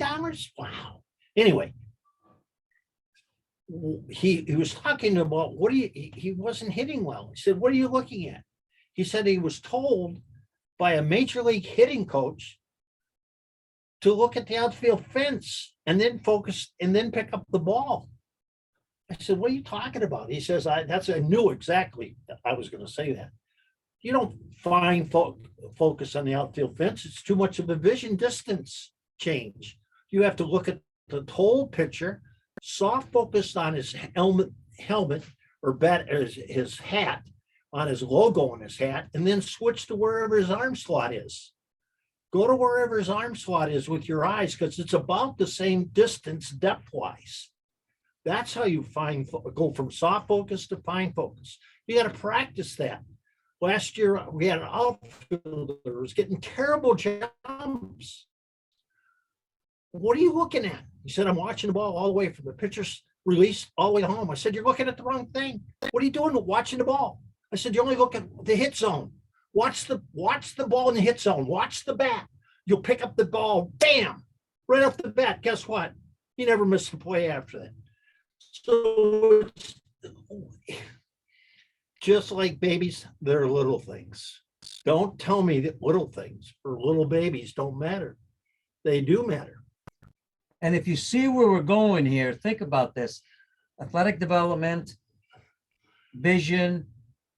Wow. Anyway, he was talking about he wasn't hitting well. He said, what are you looking at? He said he was told by a major league hitting coach to look at the outfield fence and then focus and then pick up the ball. I said, what are you talking about? He says, I knew exactly I was going to say that. You don't focus on the outfield fence. It's too much of a vision distance change. You have to look at the whole picture, soft focus on his helmet or his hat, on his logo on his hat, and then switch to wherever his arm slot is. Go to wherever his arm slot is with your eyes, because it's about the same distance depth-wise. That's how you go from soft focus to fine focus. You got to practice that. Last year, we had an outfielder who was getting terrible jumps. What are you looking at? He said, I'm watching the ball all the way from the pitcher's release all the way home. I said, you're looking at the wrong thing. What are you doing watching the ball? I said, you only look at the hit zone. Watch the ball in the hit zone. Watch the bat. You'll pick up the ball, bam, right off the bat. Guess what? He never missed a play after that. So it's just like babies, they're little things. Don't tell me that little things for little babies don't matter. They do matter. And if you see where we're going here, think about this: athletic development, vision,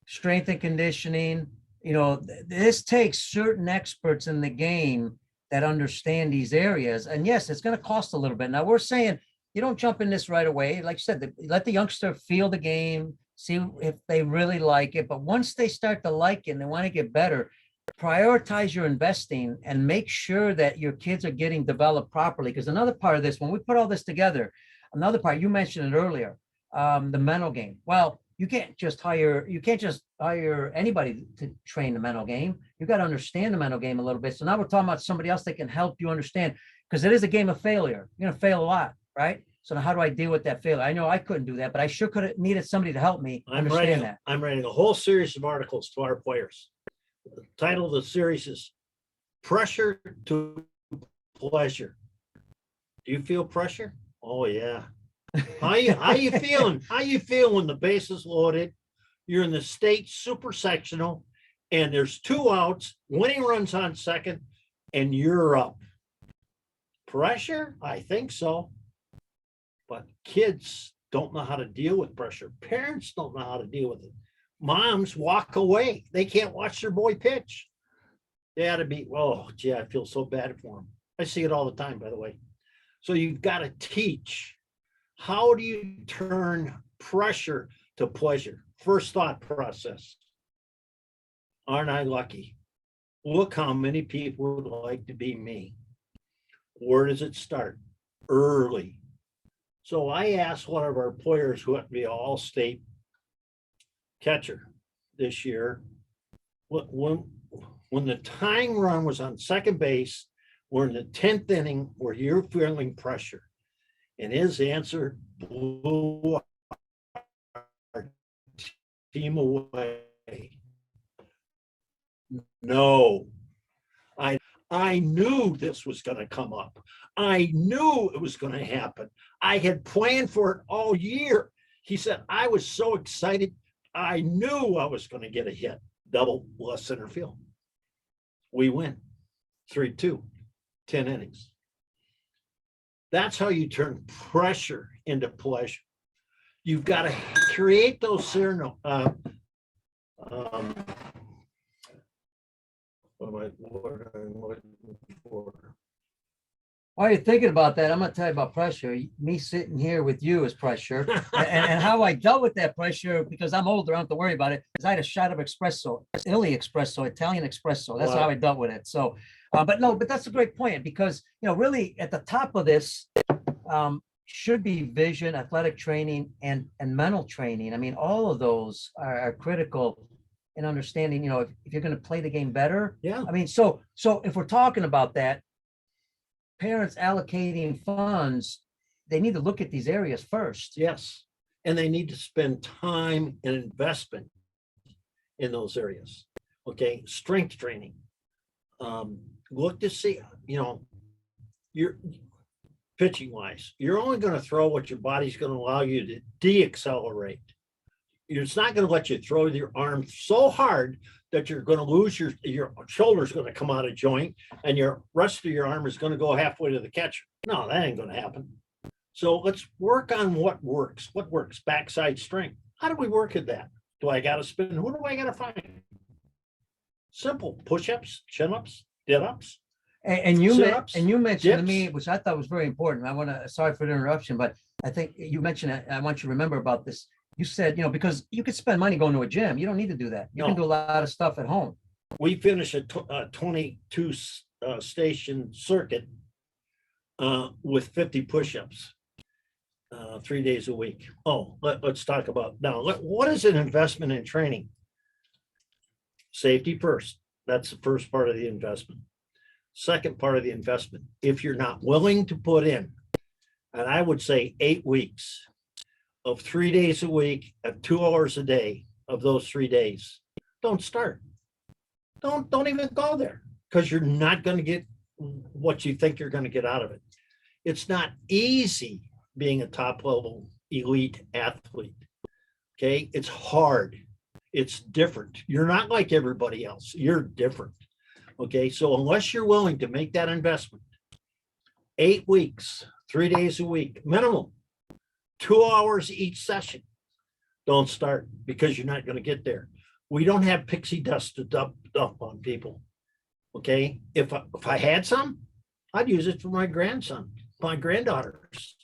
strength and conditioning. You know, this takes certain experts in the game that understand these areas. And yes, it's going to cost a little bit. Now, we're saying you don't jump in this right away. Like you said, let the youngster feel the game, see if they really like it. But once they start to like it and they want to get better, prioritize your investing and make sure that your kids are getting developed properly. Because another part of this, when we put all this together, another part, you mentioned it earlier, the mental game. Well, you can't just hire anybody to train the mental game. You got to understand the mental game a little bit. So now we're talking about somebody else that can help you understand, because it is a game of failure. You're going to fail a lot, right? So now how do I deal with that failure? I know I couldn't do that, but I sure could have needed somebody to help me understand that. I'm writing a whole series of articles to our players. The title of the series is Pressure to Pleasure. Do you feel pressure? Oh, yeah. How you feeling? How you feel when the base is loaded? You're in the state super sectional, and there's 2 outs, winning runs on second, and you're up. Pressure? I think so. But kids don't know how to deal with pressure. Parents don't know how to deal with it. Moms walk away. They can't watch their boy pitch. They ought to be, oh, gee, I feel so bad for them. I see it all the time, by the way. So you've got to teach. How do you turn pressure to pleasure? First thought process. Aren't I lucky? Look how many people would like to be me. Where does it start? Early. So I asked one of our players who had to be an all-state catcher this year, when the tying run was on second base, we're in the 10th inning where you're feeling pressure. And his answer blew our team away. No, I knew this was going to come up. I knew it was going to happen. I had planned for it all year. He said, I was so excited. I knew I was going to get a hit, double left center field. We win 3-2, 10 innings. That's how you turn pressure into pleasure. You've got to create those what am I looking for? While you're thinking about that, I'm gonna tell you about pressure. Me sitting here with you is pressure. And how I dealt with that pressure, because I'm older, I don't have to worry about it, is I had a shot of espresso, Italy espresso, Italian espresso. That's how Wow. I dealt with it. So, but no, but that's a great point, because, really at the top of this, should be vision, athletic training, and mental training. I mean, all of those are critical in understanding, if you're going to play the game better. Yeah. I mean, so if we're talking about that, parents allocating funds, they need to look at these areas first. Yes. And they need to spend time and investment in those areas. Okay. Strength training. Look to see, you're pitching wise, you're only going to throw what your body's going to allow you to de-accelerate. It's not going to let you throw your arm so hard that you're going to lose your shoulder's going to come out of joint and your rest of your arm is going to go halfway to the catcher. No, that ain't going to happen. So let's work on what works. What works? Backside strength. How do we work at that? Do I got to spin? Who do I got to find? Simple push-ups, chin-ups, dit-ups. And you Sit-ups, mentioned to me, dips. which I thought was very important. I want to, sorry for the interruption, but I think you mentioned it. I want you to remember about this. You said, because you could spend money going to a gym. You don't need to do that. You can do a lot of stuff at home. We finish a 22 station circuit with 50 push-ups 3 days a week. Oh, let's talk about now. What is an investment in training? Safety first. That's the first part of the investment. Second part of the investment, if you're not willing to put in, and I would say 8 weeks of 3 days a week at 2 hours a day of those 3 days, don't start. Don't even go there, because you're not going to get what you think you're going to get out of it. It's not easy being a top level elite athlete. Okay. It's hard. It's different. You're not like everybody else. You're different. Okay. So unless you're willing to make that investment, 8 weeks, 3 days a week, minimum, 2 hours each session, don't start, because you're not going to get there. We don't have pixie dust to dump on people. Okay. If I had some, I'd use it for my grandson, my granddaughters.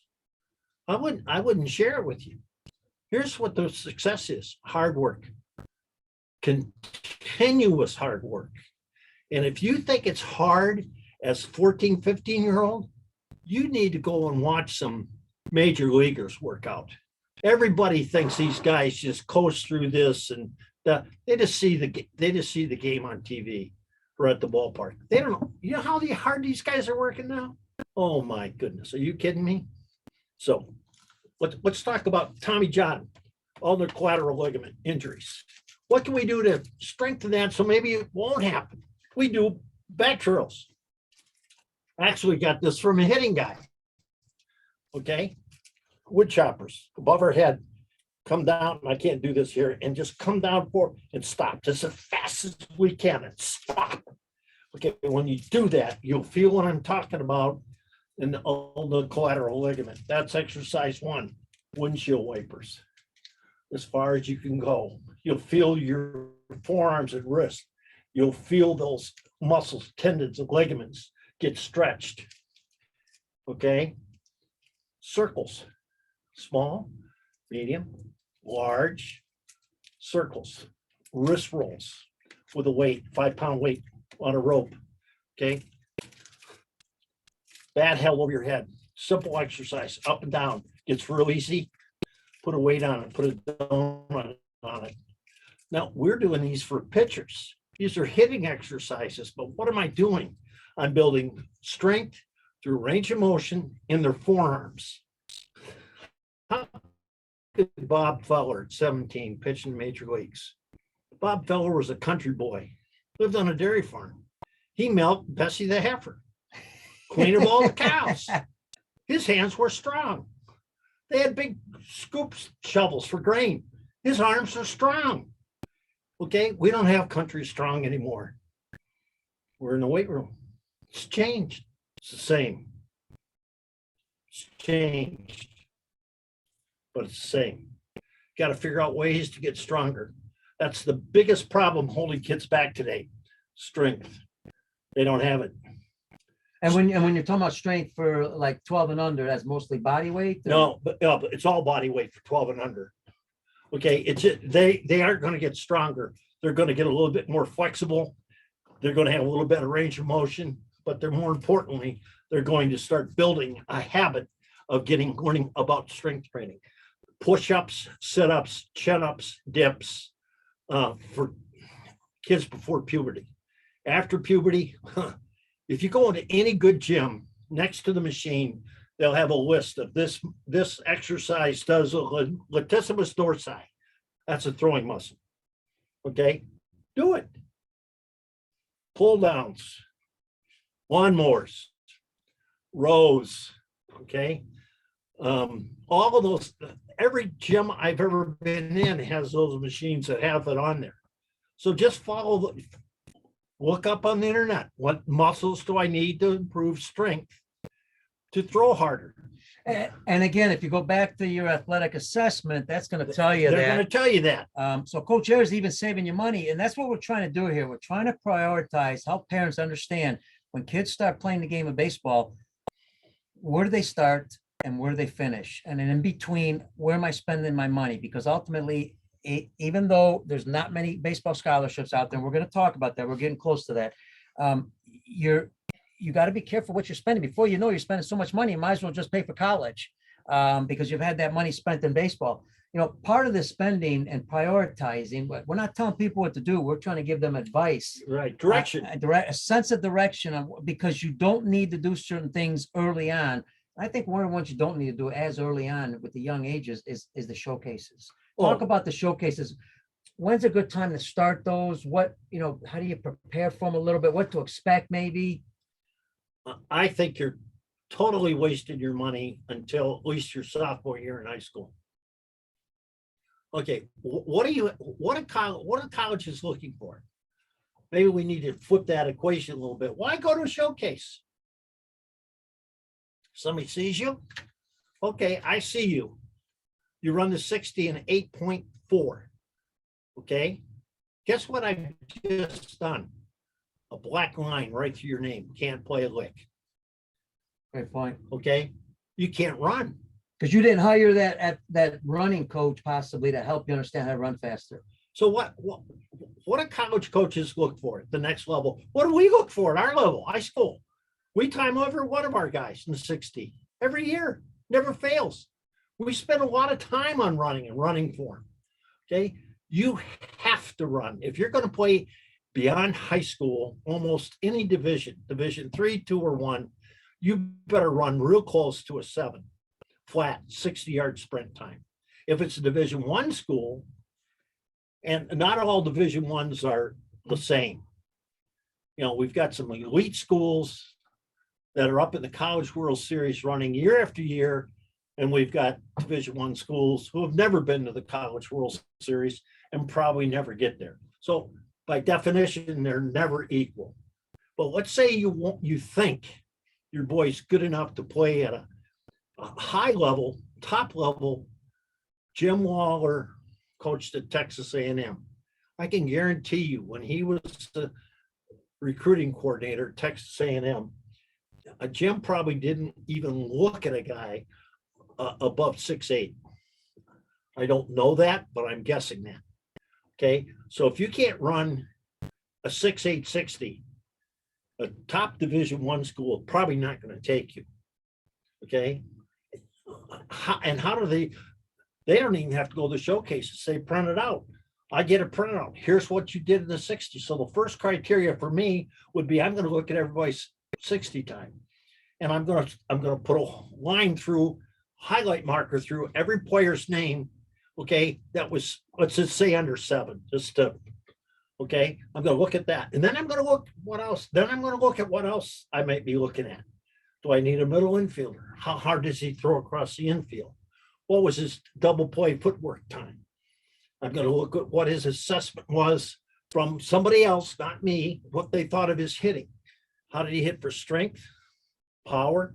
I wouldn't share it with you. Here's what the success is: hard work, continuous hard work. And if you think it's hard as 14, 15-year-old, you need to go and watch some major leaguers work out. Everybody thinks these guys just coast through this and that. They just see the game on TV or at the ballpark. They don't know. You know how hard these guys are working now? Oh my goodness. Are you kidding me? So let's talk about Tommy John, ulnar collateral ligament injuries. What can we do to strengthen that so maybe it won't happen? We do back drills. Actually got this from a hitting guy. Okay. Wood choppers above our head. Come down. I can't do this here. And just come down and stop just as fast as we can and stop. Okay. When you do that, you'll feel what I'm talking about in the collateral ligament. That's exercise 1. Windshield wipers. As far as you can go. You'll feel your forearms and wrists. You'll feel those muscles, tendons, and ligaments get stretched. Okay. Circles. Small, medium, large circles. Wrist rolls with a weight, 5-pound weight on a rope. Okay. Bat held over your head. Simple exercise, up and down. Gets real easy. Put a weight on it. Put a donut on it. Now, we're doing these for pitchers. These are hitting exercises, but what am I doing? I'm building strength through range of motion in their forearms. How did Bob Feller at 17 pitch in major leagues? Bob Feller was a country boy, lived on a dairy farm. He milked Bessie the heifer, queen of all the cows. His hands were strong. They had big scoop shovels for grain. His arms are strong. Okay, we don't have country strong anymore. We're in the weight room. It's changed. It's the same. It's changed, but it's the same. Got to figure out ways to get stronger. That's the biggest problem holding kids back today. Strength. They don't have it. And when you're talking about strength for like 12 and under, that's mostly body weight? or- No, but it's all body weight for 12 and under. Okay, they aren't going to get stronger. They're going to get a little bit more flexible. They're going to have a little better range of motion, but they're more importantly, they're going to start building a habit of learning about strength training. Push-ups, sit-ups, chin-ups, dips for kids before puberty. After puberty, if you go into any good gym, next to the machine, they'll have a list of this exercise does a latissimus dorsi. That's a throwing muscle. Okay, do it. Pull downs, lawnmowers, rows. Okay, all of those. Every gym I've ever been in has those machines that have it on there. So just look up on the internet. What muscles do I need to improve strength to throw harder? And again, if you go back to your athletic assessment, that's going to tell you They're going to that. tell you that. So Coach Ayers even saving you money. And that's what we're trying to do here. We're trying to prioritize, help parents understand when kids start playing the game of baseball, where do they start and where do they finish? And then in between, where am I spending my money? Because ultimately, even though there's not many baseball scholarships out there, we're going to talk about that. We're getting close to that. You got to be careful what you're spending. Before you know you're spending so much money, you might as well just pay for college because you've had that money spent in baseball. You know, part of the spending and prioritizing, but we're not telling people what to do. We're trying to give them advice. Right, direction. A sense of direction because you don't need to do certain things early on. I think one of the ones you don't need to do as early on with the young ages is the showcases. Talk about the showcases. When's a good time to start those? How do you prepare for them a little bit? What to expect maybe? I think you're totally wasting your money until at least your sophomore year in high school. Okay, what are colleges looking for? Maybe we need to flip that equation a little bit. Why go to a showcase? Somebody sees you. Okay, I see you. You run the 60 and 8.4. Okay, guess what I've just done? A black line right through your name. Can't play a lick. Great point. Okay, you can't run. Because you didn't hire that running coach possibly to help you understand how to run faster. So what do college coaches look for at the next level? What do we look for at our level, high school? We time over one of our guys in the 60 every year, never fails. We spend a lot of time on running for him. Okay, you have to run. If you're going to play beyond high school, almost any division 3, 2, or 1, you better run real close to a 7 flat 60-yard sprint time. If it's a Division I school, and not all Division I's are the same. You know, we've got some elite schools that are up in the College World Series running year after year, and we've got Division I schools who have never been to the College World Series and probably never get there. So by definition, they're never equal. But let's say you think your boy's good enough to play at a high level, top level. Jim Waller coached at Texas A&M. I can guarantee you when he was the recruiting coordinator at Texas A&M, Jim probably didn't even look at a guy above 6'8". I don't know that, but I'm guessing that. Okay, so if you can't run a 6'8", 60, a top Division I school probably not going to take you. Okay, and how do they don't even have to go to the showcases. They print it out. I get a printout. Here's what you did in the 60. So the first criteria for me would be I'm going to look at everybody's 60 time. And I'm going to put a line through, highlight marker through every player's name. Okay, that was, let's just say under 7, just to, okay, I'm going to look at that. And then I'm going to look what else. Then I'm going to look at what else I might be looking at. Do I need a middle infielder? How hard does he throw across the infield? What was his double play footwork time? I'm going to look at what his assessment was from somebody else, not me, what they thought of his hitting. How did he hit for strength, power,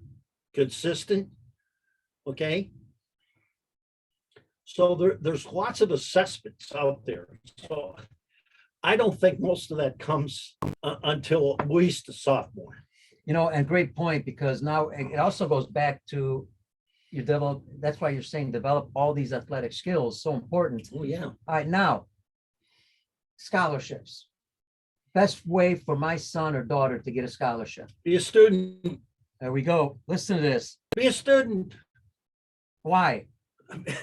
consistent? Okay. So there's lots of assessments out there. So I don't think most of that comes until at least a sophomore. And great point, because now it also goes back to you develop, that's why you're saying develop all these athletic skills, so important. Oh, yeah. All right, now, scholarships. Best way for my son or daughter to get a scholarship. Be a student. There we go. Listen to this. Be a student. Why?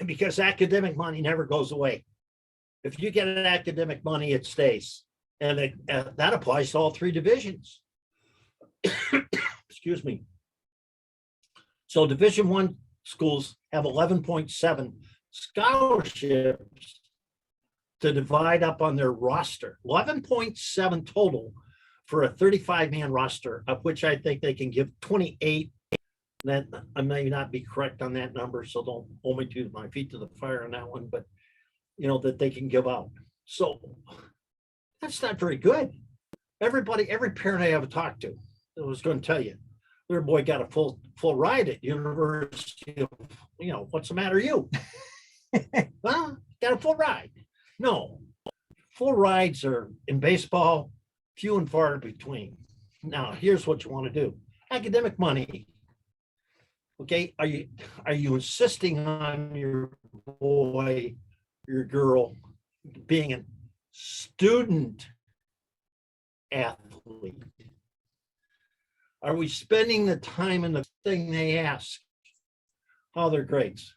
Because academic money never goes away. If you get an academic money, it stays. And that applies to all three divisions. Excuse me. So Division I schools have 11.7 scholarships to divide up on their roster. 11.7 total for a 35-man roster, of which I think they can give 28. That I may not be correct on that number, so don't hold me to my feet to the fire on that one, but that they can give out. So that's not very good. Every parent I ever talked to was going to tell you their boy got a full ride at university. What's the matter, you? Well, got a full ride. No, full rides are in baseball few and far between. Now, here's what you want to do: academic money. Okay, are you insisting on your boy, your girl being a student athlete? Are we spending the time in the thing they ask? How their grades?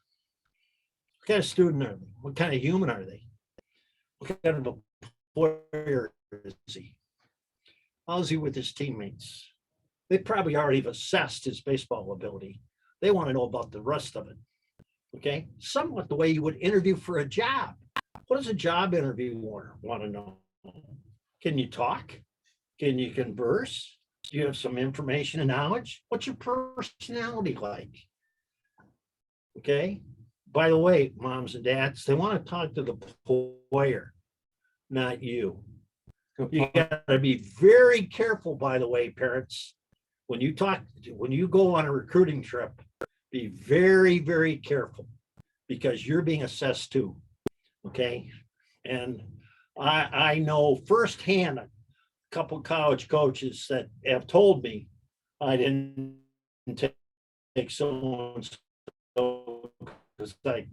What kind of student are they? What kind of human are they? What kind of a player is he? How's he with his teammates? They probably already have assessed his baseball ability. They want to know about the rest of it. Okay, somewhat the way you would interview for a job. What does a job interviewer want to know? Can you talk? Can you converse? Do you have some information and knowledge? What's your personality like? Okay. By the way, moms and dads, they want to talk to the player, not you. You got to be very careful, by the way, parents. When you go on a recruiting trip, be very, very careful, because you're being assessed too. Okay. And I know firsthand a couple of college coaches that have told me I didn't take someone because I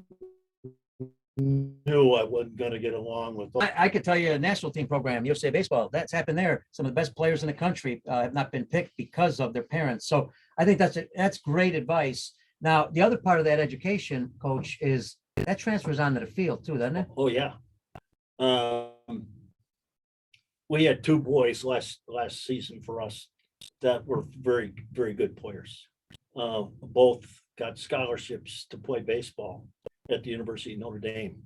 knew I wasn't going to get along with them. I could tell you a national team program, USA Baseball, that's happened there. Some of the best players in the country have not been picked because of their parents. So I think that's great advice. Now, the other part of that education, Coach, is that transfers onto the field too, doesn't it? Oh, yeah. We had two boys last season for us that were very, very good players. Both got scholarships to play baseball at the University of Notre Dame.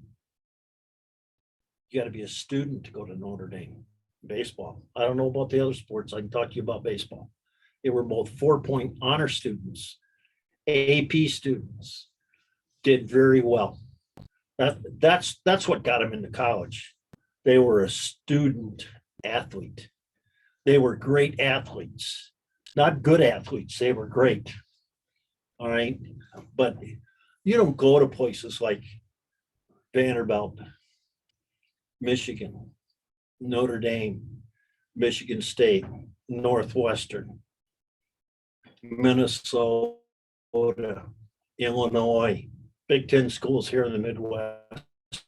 You got to be a student to go to Notre Dame. Baseball. I don't know about the other sports. I can talk to you about baseball. They were both 4-point honor students, AP students, did very well. That's what got them into college. They were a student athlete. They were great athletes, not good athletes. They were great. All right. But you don't go to places like Vanderbilt, Michigan, Notre Dame, Michigan State, Northwestern, Minnesota, Illinois, Big Ten schools here in the Midwest.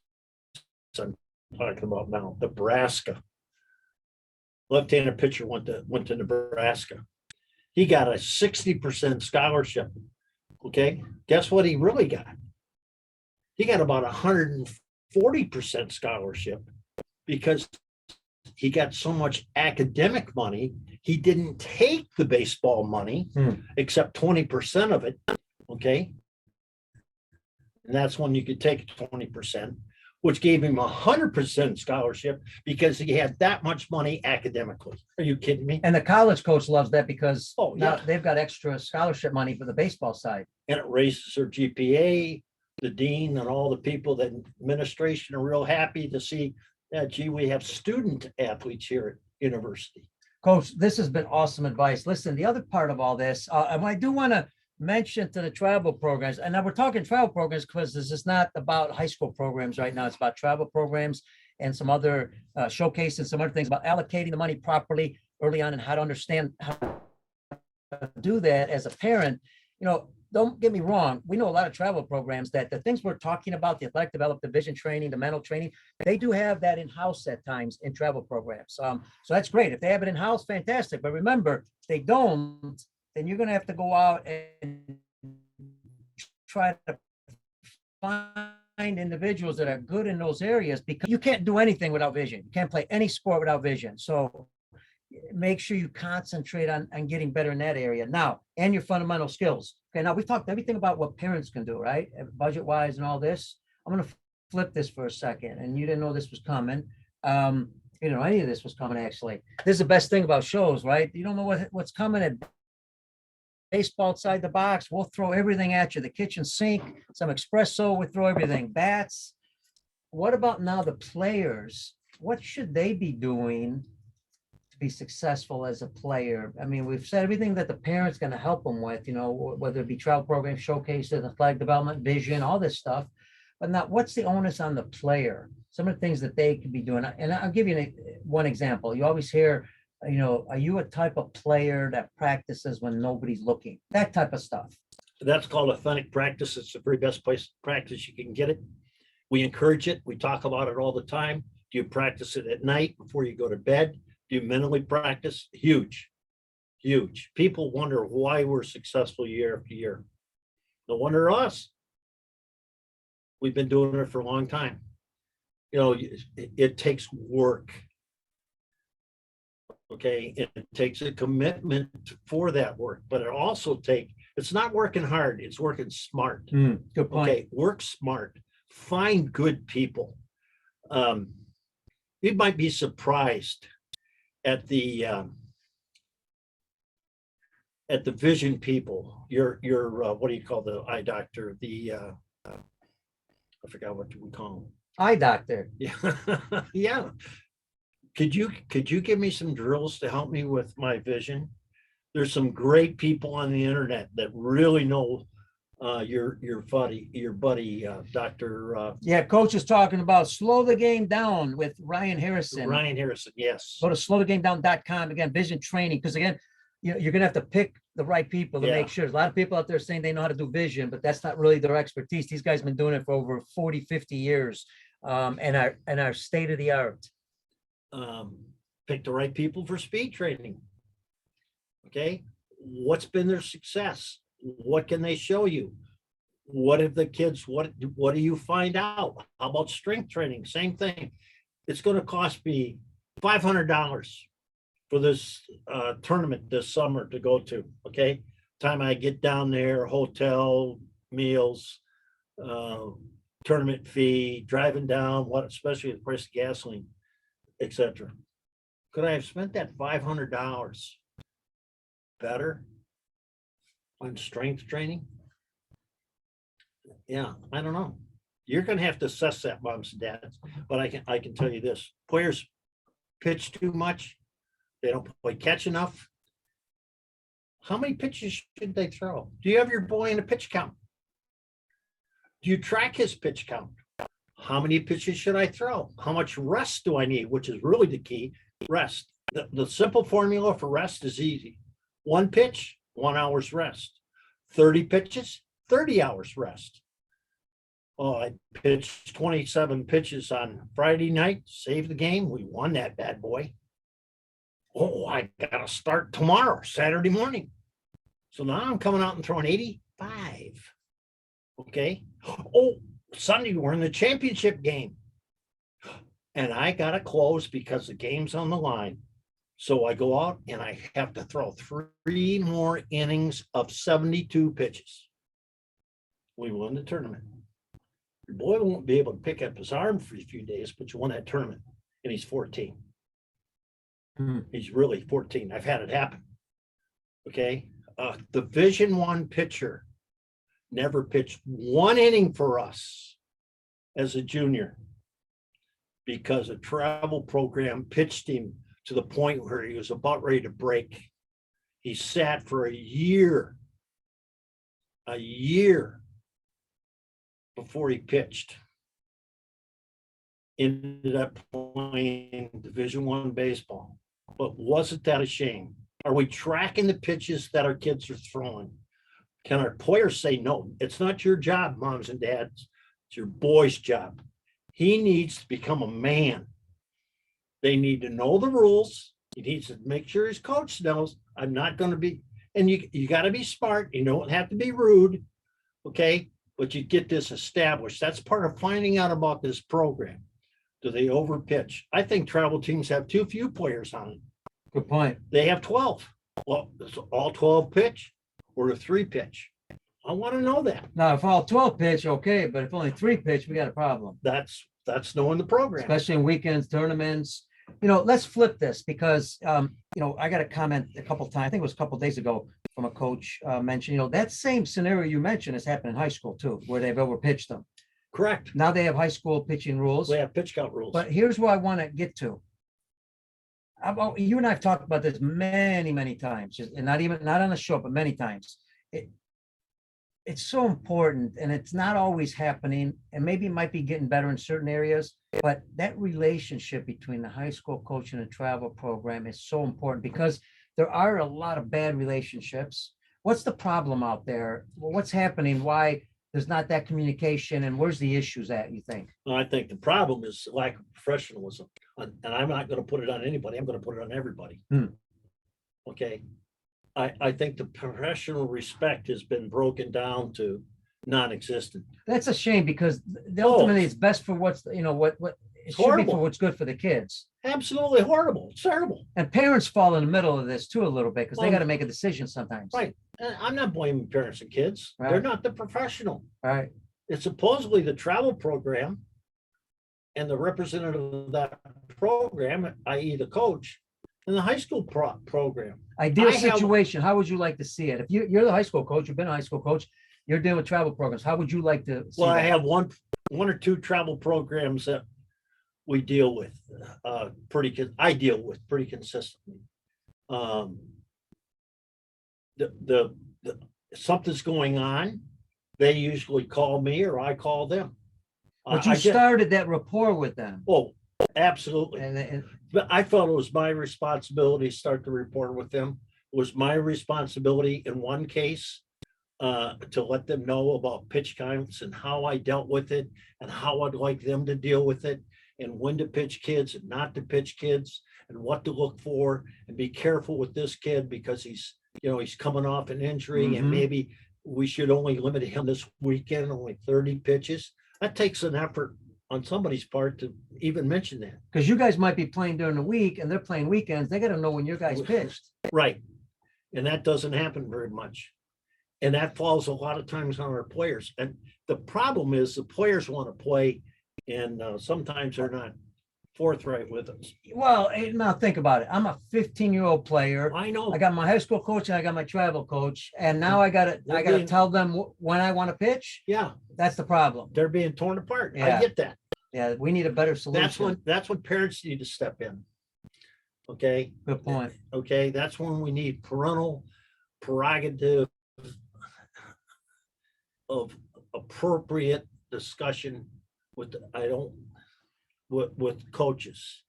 I'm talking about now, Nebraska. Left-handed pitcher went to Nebraska. He got a 60% scholarship. Okay, guess what he really got? He got about 140% scholarship because he got so much academic money. He didn't take the baseball money, except 20% of it. Okay, and that's when you could take 20%, which gave him 100% scholarship because he had that much money academically. Are you kidding me? And the college coach loves that because now they've got extra scholarship money for the baseball side. And it raises their GPA. The dean and all the people that administration are real happy to see that, gee, we have student athletes here at university. Coach, this has been awesome advice. Listen, the other part of all this, and I do want to mention to the travel programs, and now we're talking travel programs because this is not about high school programs right now. It's about travel programs and some other showcase and some other things about allocating the money properly early on and how to understand how do that as a parent, don't get me wrong. We know a lot of travel programs that the things we're talking about, the athletic development, the vision training, the mental training, they do have that in-house at times in travel programs. So that's great. If they have it in-house, fantastic. But remember, if they don't, then you're going to have to go out and try to find individuals that are good in those areas, because you can't do anything without vision. You can't play any sport without vision. So make sure you concentrate on getting better in that area now, and your fundamental skills. Okay, now we've talked everything about what parents can do, right? Budget wise and all this. I'm going to flip this for a second. And you didn't know this was coming. Any of this was coming, actually. This is the best thing about shows, right? You don't know what's coming at baseball outside the box. We'll throw everything at you. The kitchen sink, some espresso, we throw everything. Bats. What about now the players? What should they be doing to be successful as a player? I mean, we've said everything that the parents going to help them with, whether it be travel programs, showcases, athletic development, vision, all this stuff. But now, what's the onus on the player? Some of the things that they could be doing. And I'll give you one example. You always hear, are you a type of player that practices when nobody's looking? That type of stuff. That's called authentic practice. It's the very best place to practice you can get it. We encourage it. We talk about it all the time. Do you practice it at night before you go to bed? Do you mentally practice? Huge. People wonder why we're successful year after year. No wonder us. We've been doing it for a long time. It takes work. Okay, it takes a commitment for that work, but it's not working hard, it's working smart. Good point. Okay, work smart. Find good people. You might be surprised at the vision people. Your what do you call the eye doctor? I forgot what we call them. Eye doctor. Yeah. Yeah. Could you give me some drills to help me with my vision? There's some great people on the internet that really know your buddy, Dr. Yeah, coach is talking about Slow the Game Down with Ryan Harrison. Yes. Go to slowthegamedown.com. Again, vision training, because again, you're going to have to pick the right people to make sure. There's a lot of people out there saying they know how to do vision, but that's not really their expertise. These guys have been doing it for over 40, 50 years and are state of the art. Pick the right people for speed training. Okay. What's been their success? What can they show you? What have the kids, what do you find out? How about strength training? Same thing. It's going to cost me $500 for this tournament this summer to go to. Okay. Time I get down there, hotel, meals, tournament fee, driving down, especially the price of gasoline, etc. Could I have spent that $500 better on strength training? Yeah, I don't know. You're going to have to assess that, moms and dads. But I can tell you this: players pitch too much. They don't play catch enough. How many pitches should they throw? Do you have your boy in a pitch count? Do you track his pitch count? How many pitches should I throw? How much rest do I need? Which is really the key. Rest. The simple formula for rest is easy. 1 pitch, 1 hour's rest. 30 pitches, 30 hours rest. Oh, I pitched 27 pitches on Friday night, saved the game. We won that bad boy. Oh, I got to start tomorrow, Saturday morning. So now I'm coming out and throwing 85. Okay. Oh, Sunday we're in the championship game. And I got to close because the game's on the line. So I go out and I have to throw 3 more innings of 72 pitches. We won the tournament. Your boy won't be able to pick up his arm for a few days, but you won that tournament. And he's 14. He's really 14. I've had it happen. Okay. The Division I pitcher never pitched 1 inning for us as a junior because a travel program pitched him to the point where he was about ready to break. He sat for a year before he pitched. Ended up playing Division I baseball. But wasn't that a shame? Are we tracking the pitches that our kids are throwing? Can our players say, no, it's not your job, moms and dads. It's your boy's job. He needs to become a man. They need to know the rules. He needs to make sure his coach knows I'm not going to be, and you got to be smart. You don't have to be rude. Okay. But you get this established. That's part of finding out about this program. Do they overpitch? I think travel teams have too few players on it. Good point. They have 12. Well, it's all 12 pitch or a 3 pitch. I want to know that. Now, if all 12 pitch, okay, but if only 3 pitch, we got a problem. That's knowing the program. Especially in weekends, tournaments. Let's flip this because, I got a comment a couple times, I think it was a couple days ago from a coach mentioned, that same scenario you mentioned has happened in high school too, where they've overpitched them. Correct. Now they have high school pitching rules. They have pitch count rules. But here's what I want to get to. You and I have talked about this many, many times, and not on the show, but many times. It's so important, and it's not always happening, and maybe it might be getting better in certain areas, but that relationship between the high school coach and the travel program is so important because there are a lot of bad relationships. What's the problem out there? Well, what's happening? Why there's not that communication, and where's the issues at, you think? Well, I think the problem is lack of professionalism, and I'm not going to put it on anybody. I'm going to put it on everybody. Okay. I think the professional respect has been broken down to non-existent. That's a shame because ultimately it's best for what it should be for what's good for the kids. Absolutely horrible. It's terrible. And parents fall in the middle of this too a little bit because they got to make a decision sometimes. Right. And I'm not blaming parents and kids. Right. They're not the professional. Right. It's supposedly the travel program and the representative of that program, i.e. the coach, and the high school program. Ideal situation. How would you like to see it? If you're the high school coach, you've been a high school coach, you're dealing with travel programs. How would you like to see I that? have one or two travel programs that we deal with I deal with pretty consistently. The something's going on, they usually call me or I call them. But you started that rapport with them. Oh, absolutely. And But I felt it was my responsibility to start the report with them. It was my responsibility in one case to let them know about pitch counts and how I dealt with it and how I'd like them to deal with it and when to pitch kids and not to pitch kids and what to look for and be careful with this kid because he's coming off an injury and maybe we should only limit him this weekend, only 30 pitches. That takes an effort on somebody's part to even mention that. Because you guys might be playing during the week and they're playing weekends. They got to know when your guys pitched. Right. And that doesn't happen very much. And that falls a lot of times on our players. And the problem is the players want to play and sometimes they're not forthright with us. Well, now think about it. I'm a 15-year-old player. I know. I got my high school coach and I got my travel coach. And now I got to tell them when I want to pitch. Yeah. That's the problem. They're being torn apart. Yeah. I get that. Yeah, we need a better solution. That's when parents need to step in. Okay. Good point. Okay. That's when we need parental prerogative of appropriate discussion with coaches.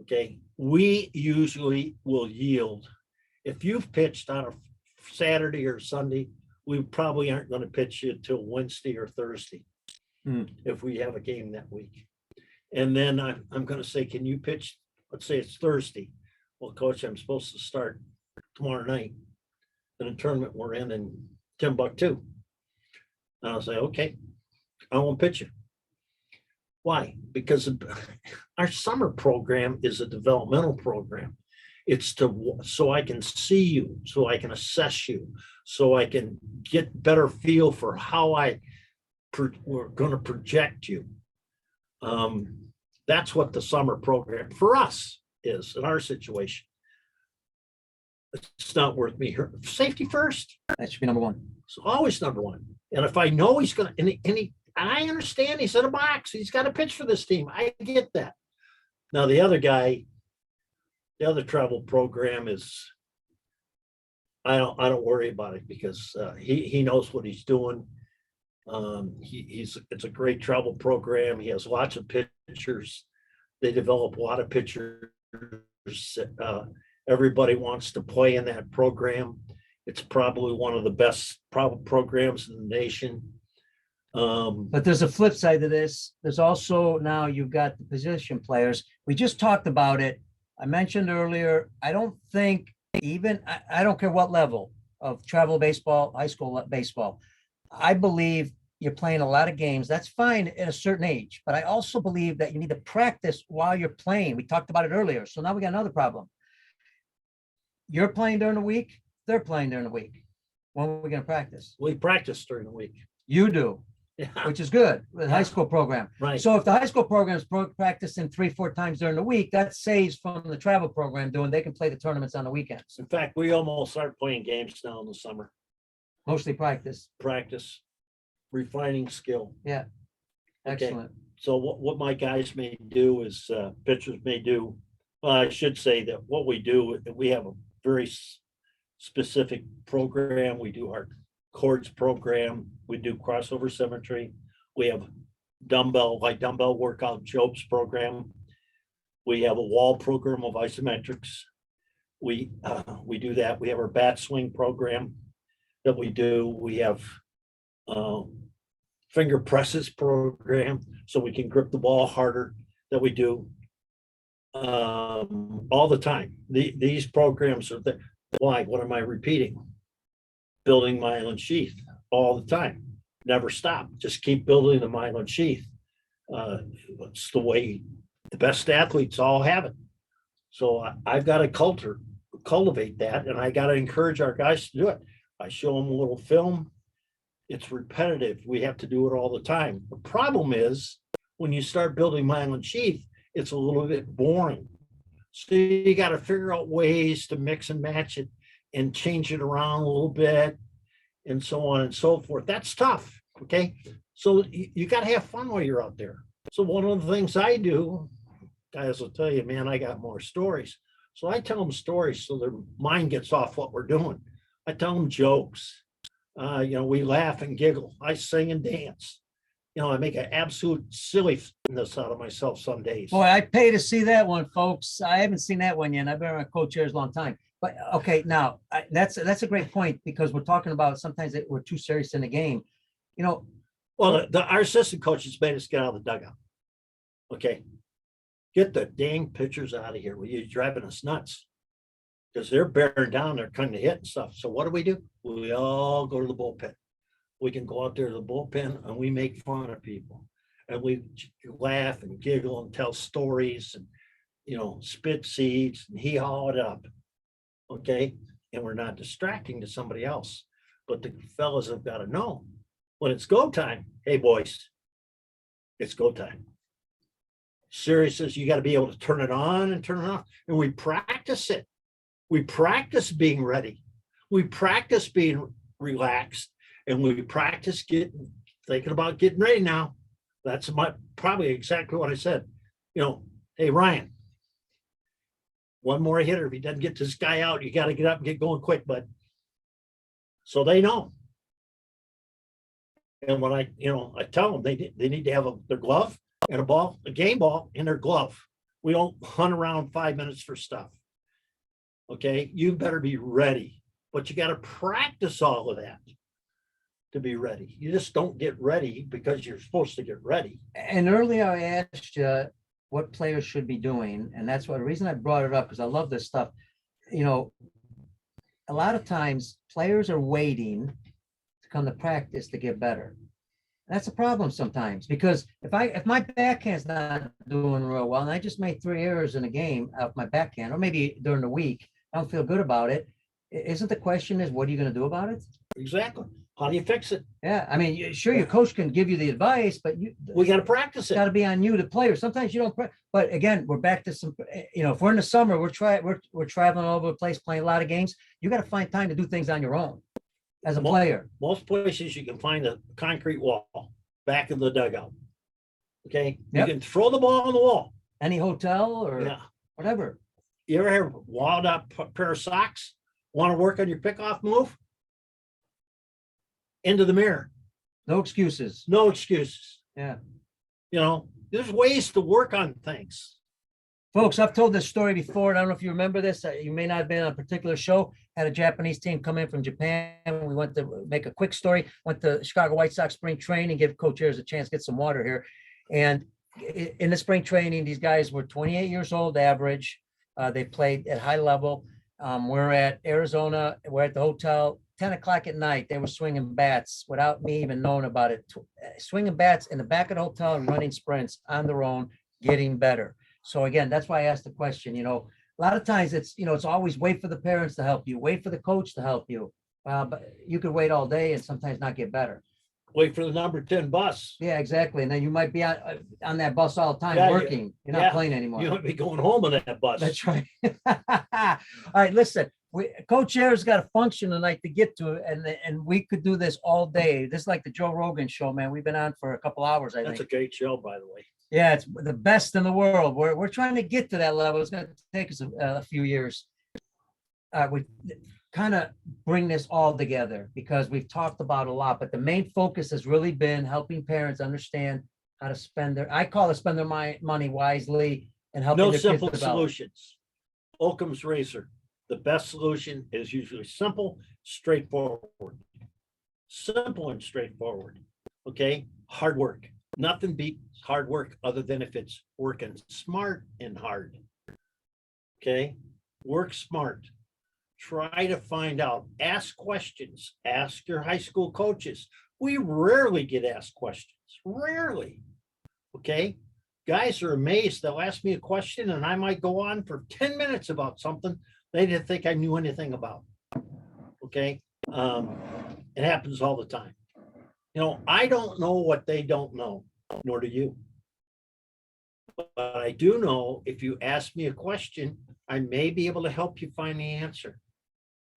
Okay. We usually will yield. If you've pitched on a Saturday or Sunday, we probably aren't going to pitch you till Wednesday or Thursday if we have a game that week. And then I'm going to say, can you pitch? Let's say it's Thursday. Well, coach, I'm supposed to start tomorrow night in a tournament we're in Timbuktu. And I'll say, okay, I won't pitch you. Why? Because our summer program is a developmental program. It's so I can see you, so I can assess you, so I can get better feel for how we're going to project you. That's what the summer program for us is in our situation. It's not worth me here. Safety first. That should be number one. It's always number one. And if I know he's going to, and I understand he's in a box, he's got to pitch for this team. I get that. Now the other guy, the other travel program is, I don't worry about it because he knows what he's doing. It's a great travel program. He has lots of pitchers. They develop a lot of pitchers Everybody wants to play in that program. It's probably one of the best programs in the nation. But there's a flip side to this. There's also now you've got the position players. We just talked about it. I mentioned earlier, I don't think I don't care what level of travel baseball, high school baseball. I believe you're playing a lot of games. That's fine at a certain age, but I also believe that you need to practice while you're playing. We talked about it earlier. So now we got another problem. You're playing during the week, they're playing during the week. When are we going to practice? We practice during the week. You do, Yeah, which is good with high school program. right. So if the high school program is practicing 3-4 times during the week, that saves from the travel program doing, they can play the tournaments on the weekends. In fact, we almost start playing games now in the summer. Mostly practice. Practice, refining skill. Yeah. Okay. Excellent. So what my guys may do is pitchers may do. Well, I should say that what we do, we have a very specific program. We do our chords program. We do crossover symmetry. We have dumbbell workout Job's program. We have a wall program of isometrics. We do that. We have our bat swing program that we do. We have finger presses program so we can grip the ball harder that we do all the time. These programs are there. Why? What am I repeating? Building myelin sheath all the time. Never stop. Just keep building the myelin sheath. It's the way the best athletes all have it. So I've got to cultivate that, and I got to encourage our guys to do it. I show them a little film. It's repetitive. We have to do it all the time. The problem is when you start building myelin sheath, it's a little bit boring. So you got to figure out ways to mix and match it and change it around a little bit and so on and so forth. That's tough. Okay. So you got to have fun while you're out there. So one of the things I do, guys will tell you, man, I got more stories. So I tell them stories so their mind gets off what we're doing. I tell them jokes. We laugh and giggle. I sing and dance. I make an absolute silliness out of myself some days. Boy, I pay to see that one, folks. I haven't seen that one yet. I've been around Coach Ayers a long time. But okay, now that's a great point because we're talking about sometimes that we're too serious in the game. Well, our assistant coaches made us get out of the dugout. Okay, get the dang pitchers out of here. You're driving us nuts because they're bearing down. They're kind of hit and stuff. So what do? We all go to the bullpen. We can go out there to the bullpen and we make fun of people and we laugh and giggle and tell stories and, spit seeds and hee-haw it up. Okay. And we're not distracting to somebody else, but the fellas have got to know when it's go time. Hey boys, it's go time. Sirius says you got to be able to turn it on and turn it off. And we practice it. We practice being ready. We practice being relaxed. And we practice thinking about getting ready now. That's probably exactly what I said. Hey, Ryan, one more hitter. If he doesn't get this guy out, you got to get up and get going quick, bud. So they know. And when I tell them they need to have their glove and a game ball in their glove. We don't hunt around 5 minutes for stuff. Okay. You better be ready, but you got to practice all of that to be ready. You just don't get ready because you're supposed to get ready. And earlier I asked you what players should be doing. And that's the reason I brought it up because I love this stuff. A lot of times players are waiting to come to practice to get better. That's a problem sometimes because if my backhand's not doing real well and I just made 3 errors in a game off my backhand, or maybe during the week, I don't feel good about it. Isn't the question is, what are you going to do about it? Exactly. How do you fix it? Yeah, I mean, sure, your coach can give you the advice, but we got to practice it. Got to be on you, the player. Sometimes you don't. But again, we're back to some. If we're in the summer, we're traveling all over the place, playing a lot of games. You got to find time to do things on your own as a player. Most places you can find a concrete wall back in the dugout. Okay, yep. You can throw the ball on the wall. Any hotel or whatever. You ever have a walled up pair of socks? Want to work on your pickoff move? Into the mirror. No excuses. No excuses. Yeah. There's ways to work on things. Folks, I've told this story before, and I don't know if you remember this. You may not have been on a particular show. Had a Japanese team come in from Japan. We went to make a quick story. Went to Chicago White Sox spring training. Give Coach Ayers a chance to get some water here. And in the spring training, these guys were 28 years old, average. They played at high level. We're at Arizona. We're at the hotel. 10 o'clock at night. They were swinging bats without me even knowing about it. Swinging bats in the back of the hotel and running sprints on their own, getting better. So again, that's why I asked the question. A lot of times it's always wait for the parents to help you, wait for the coach to help you. But you could wait all day and sometimes not get better. Wait for the number 10 bus. Yeah, exactly. And then you might be on that bus all the time working. You're not playing anymore. You might be going home on that bus. That's right. All right, listen. Coach Ayers got a function tonight to get to, and we could do this all day. This is like the Joe Rogan show, man. We've been on for a couple hours, I think. That's a great show, by the way. Yeah, it's the best in the world. We're trying to get to that level. It's going to take us a few years. We kind of bring this all together because we've talked about a lot, but the main focus has really been helping parents understand how to spend their money wisely and helping No their simple kids develop. solutions. Occam's razor. The best solution is usually simple, straightforward. Simple and straightforward. Okay. Hard work. Nothing beats hard work other than if it's working smart and hard. Okay. Work smart. Try to find out. Ask questions. Ask your high school coaches. We rarely get asked questions. Rarely. Okay. Guys are amazed. They'll ask me a question and I might go on for 10 minutes about something they didn't think I knew anything about. Okay. It happens all the time. I don't know what they don't know, nor do you. But I do know if you ask me a question, I may be able to help you find the answer.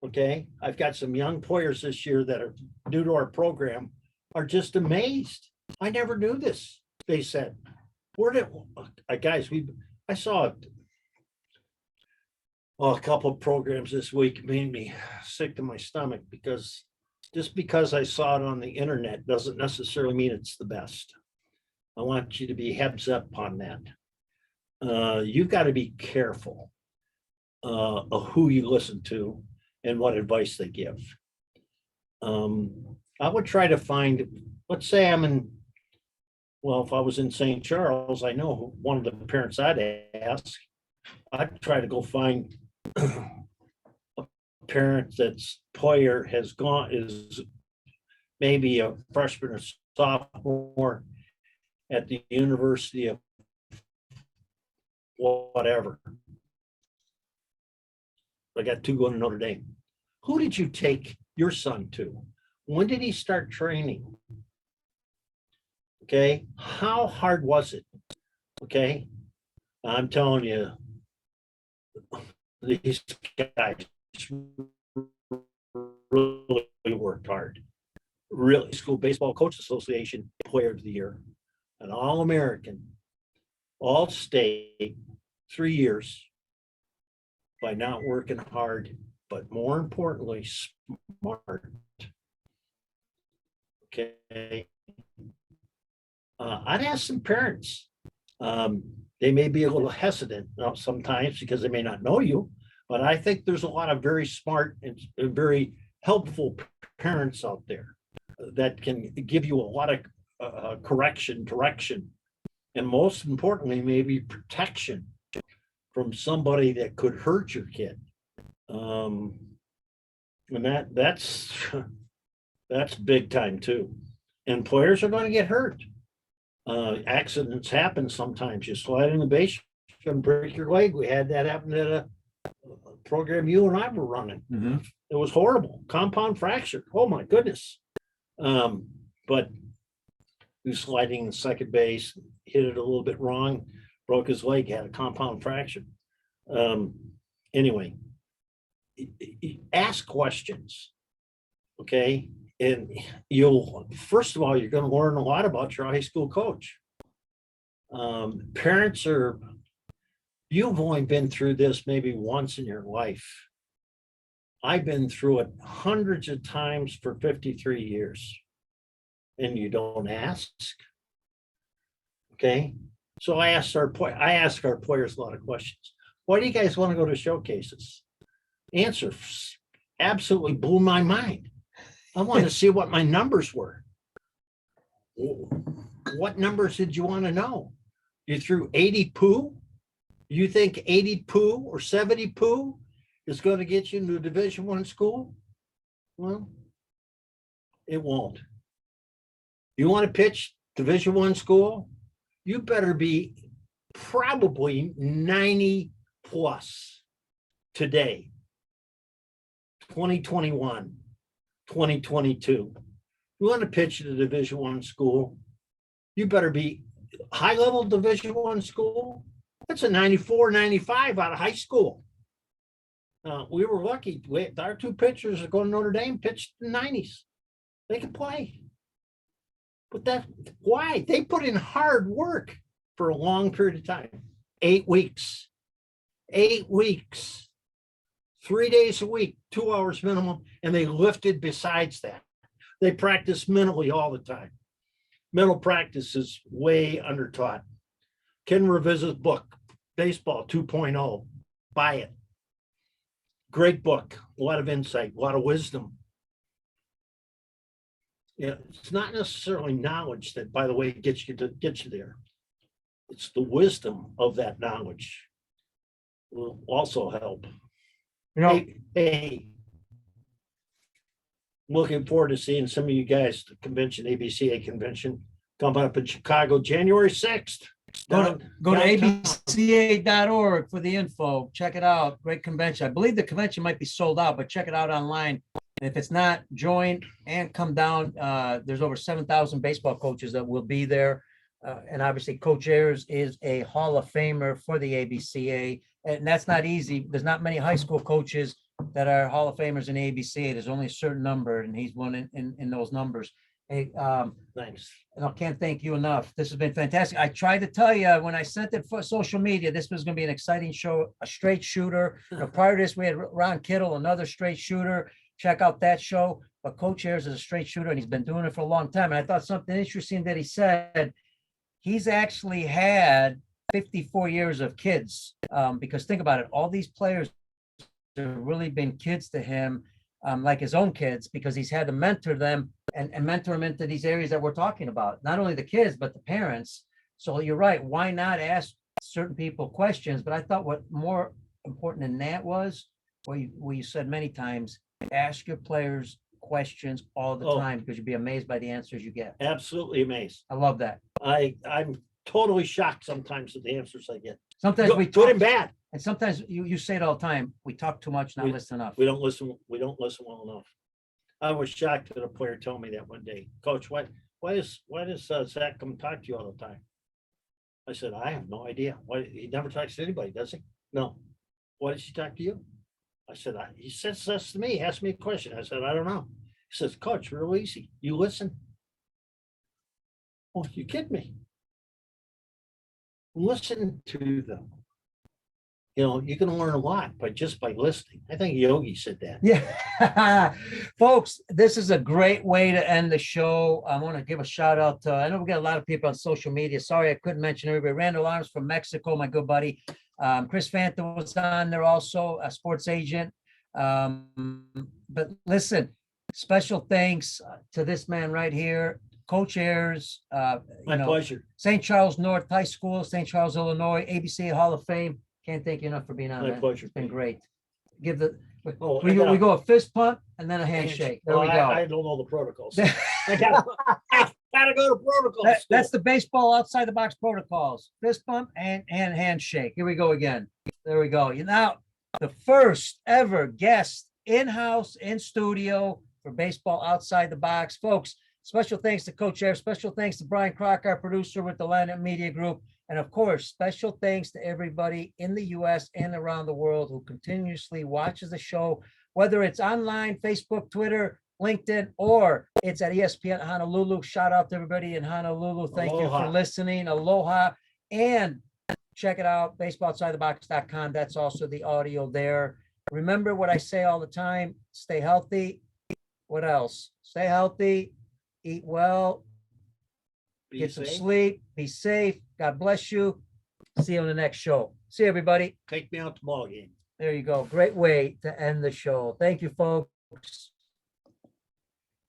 Okay. I've got some young players this year that are new to our program, are just amazed. I never knew this. They said, guys, I saw a couple of programs this week made me sick to my stomach because just because I saw it on the internet doesn't necessarily mean it's the best. I want you to be heads up on that. You've got to be careful of who you listen to and what advice they give. I would try to find, let's say if I was in St. Charles, I know one of the parents I'd ask. I'd try to go find a parent that's player is maybe a freshman or sophomore at the University of whatever. I got two going to Notre Dame. Who did you take your son to? When did he start training? Okay, how hard was it? Okay, I'm telling you, these guys really worked hard. Really, School Baseball Coach Association Player of the Year, an All-American, All-State, 3 years by not working hard, but more importantly, smart. Okay. I'd ask some parents. They may be a little hesitant sometimes because they may not know you, but I think there's a lot of very smart and very helpful parents out there that can give you a lot of correction, direction, and most importantly, maybe protection from somebody that could hurt your kid. And that's big time too. And players are going to get hurt. Accidents happen sometimes. You slide in the base, you can break your leg. We had that happen at a program you and I were running. Mm-hmm. It was horrible. Compound fracture. Oh my goodness. But he was sliding in second base, hit it a little bit wrong, broke his leg, had a compound fracture. Anyway, ask questions. Okay. And first of all, you're going to learn a lot about your high school coach. Parents you've only been through this maybe once in your life. I've been through it hundreds of times for 53 years. And you don't ask. Okay. So I asked our players a lot of questions. Why do you guys want to go to showcases? Answer absolutely blew my mind. I wanted to see what my numbers were. What numbers did you want to know? You threw 80 poo? You think 80 poo or 70 poo is going to get you into a Division I school? Well, it won't. You want to pitch Division I school? You better be probably 90 plus today, 2021, 2022. You want to pitch at a Division I school? You better be high-level Division I school. That's a 94, 95 out of high school. We were lucky. Our two pitchers are going to Notre Dame, pitched in the 90s. They can play. But why? They put in hard work for a long period of time. 8 weeks. 8 weeks. 3 days a week, 2 hours minimum, and they lifted besides that. They practice mentally all the time. Mental practice is way undertaught. Ken Revisa's book, Baseball 2.0. Buy it. Great book. A lot of insight, a lot of wisdom. Yeah, it's not necessarily knowledge that, by the way, gets you there. It's the wisdom of that knowledge will also help. You know, Hey, looking forward to seeing some of you guys at the convention, ABCA convention, coming up in Chicago, January 6th. go to abca.org for the info. Check it out. Great convention. I believe the convention might be sold out, but check it out online. And if it's not, join and come down. There's over 7,000 baseball coaches that will be there. And obviously Coach Ayers is a Hall of Famer for the ABCA. And that's not easy. There's not many high school coaches that are Hall of Famers in ABCA. There's only a certain number, and he's one in those numbers. Hey, Thanks. and I can't thank you enough. This has been fantastic. I tried to tell you when I sent it for social media, this was going to be an exciting show, a straight shooter. Prior to this, we had Ron Kittle, another straight shooter. Check out that show. But Coach Ayers is a straight shooter, and he's been doing it for a long time. And I thought something interesting that he said, he's actually had 54 years of kids. Because think about it, all these players have really been kids to him, like his own kids, because he's had to mentor them and mentor them into these areas that we're talking about. Not only the kids, but the parents. So you're right. Why not ask certain people questions? But I thought what more important than that was what you said many times, ask your players questions all the time, because you'd be amazed by the answers you get. Absolutely amazed. I love that. I'm totally shocked sometimes at the answers I get. Sometimes we good talk, and bad. and sometimes you say it all the time. We talk too much, not listen enough. We don't listen well enough. I was shocked that a player told me that one day. Coach, why does Zach come talk to you all the time? I said, I have no idea. Why he never talks to anybody, does he? No. Why does he talk to you? I said, he says this to me, asked me a question. I said, I don't know. He says, Coach, real easy. You listen. Oh, you kidding me? Listen to them. You know, you can learn a lot just by listening. I think Yogi said that. Yeah. Folks, this is a great way to end the show. I want to give a shout out to, I know we got a lot of people on social media. Sorry, I couldn't mention everybody. Randall Arms from Mexico, my good buddy. Chris Fanta was on there also, a sports agent. But listen, special thanks to this man right here, Coach Ayers. My pleasure. St. Charles North High School, St. Charles, Illinois, ABCA Hall of Fame. Can't thank you enough for being on. My pleasure. It's been great. Give the we I go a fist pump and then a handshake. There we go. I don't know the protocols. I gotta go to protocols. That's the baseball outside the box protocols. Fist bump and handshake. Here we go again. There we go. Now, the first ever guest in-house, in studio for baseball outside the box. Folks, special thanks to Coach Ayers. Special thanks to Brian Crocker, our producer with the Lineup Media Group. And of course, special thanks to everybody in the US and around the world who continuously watches the show, whether it's online, Facebook, Twitter, LinkedIn, or it's at ESPN Honolulu. Shout out to everybody in Honolulu. Thank you for listening. Aloha. And check it out, baseballoutsidethebox.com. That's also the audio there. Remember what I say all the time, stay healthy. What else? Stay healthy, eat well, Be Get some safe. sleep, be safe. God bless you. See you on the next show. See you, everybody. Take me out to the ball game. There you go. Great way to end the show. Thank you, folks.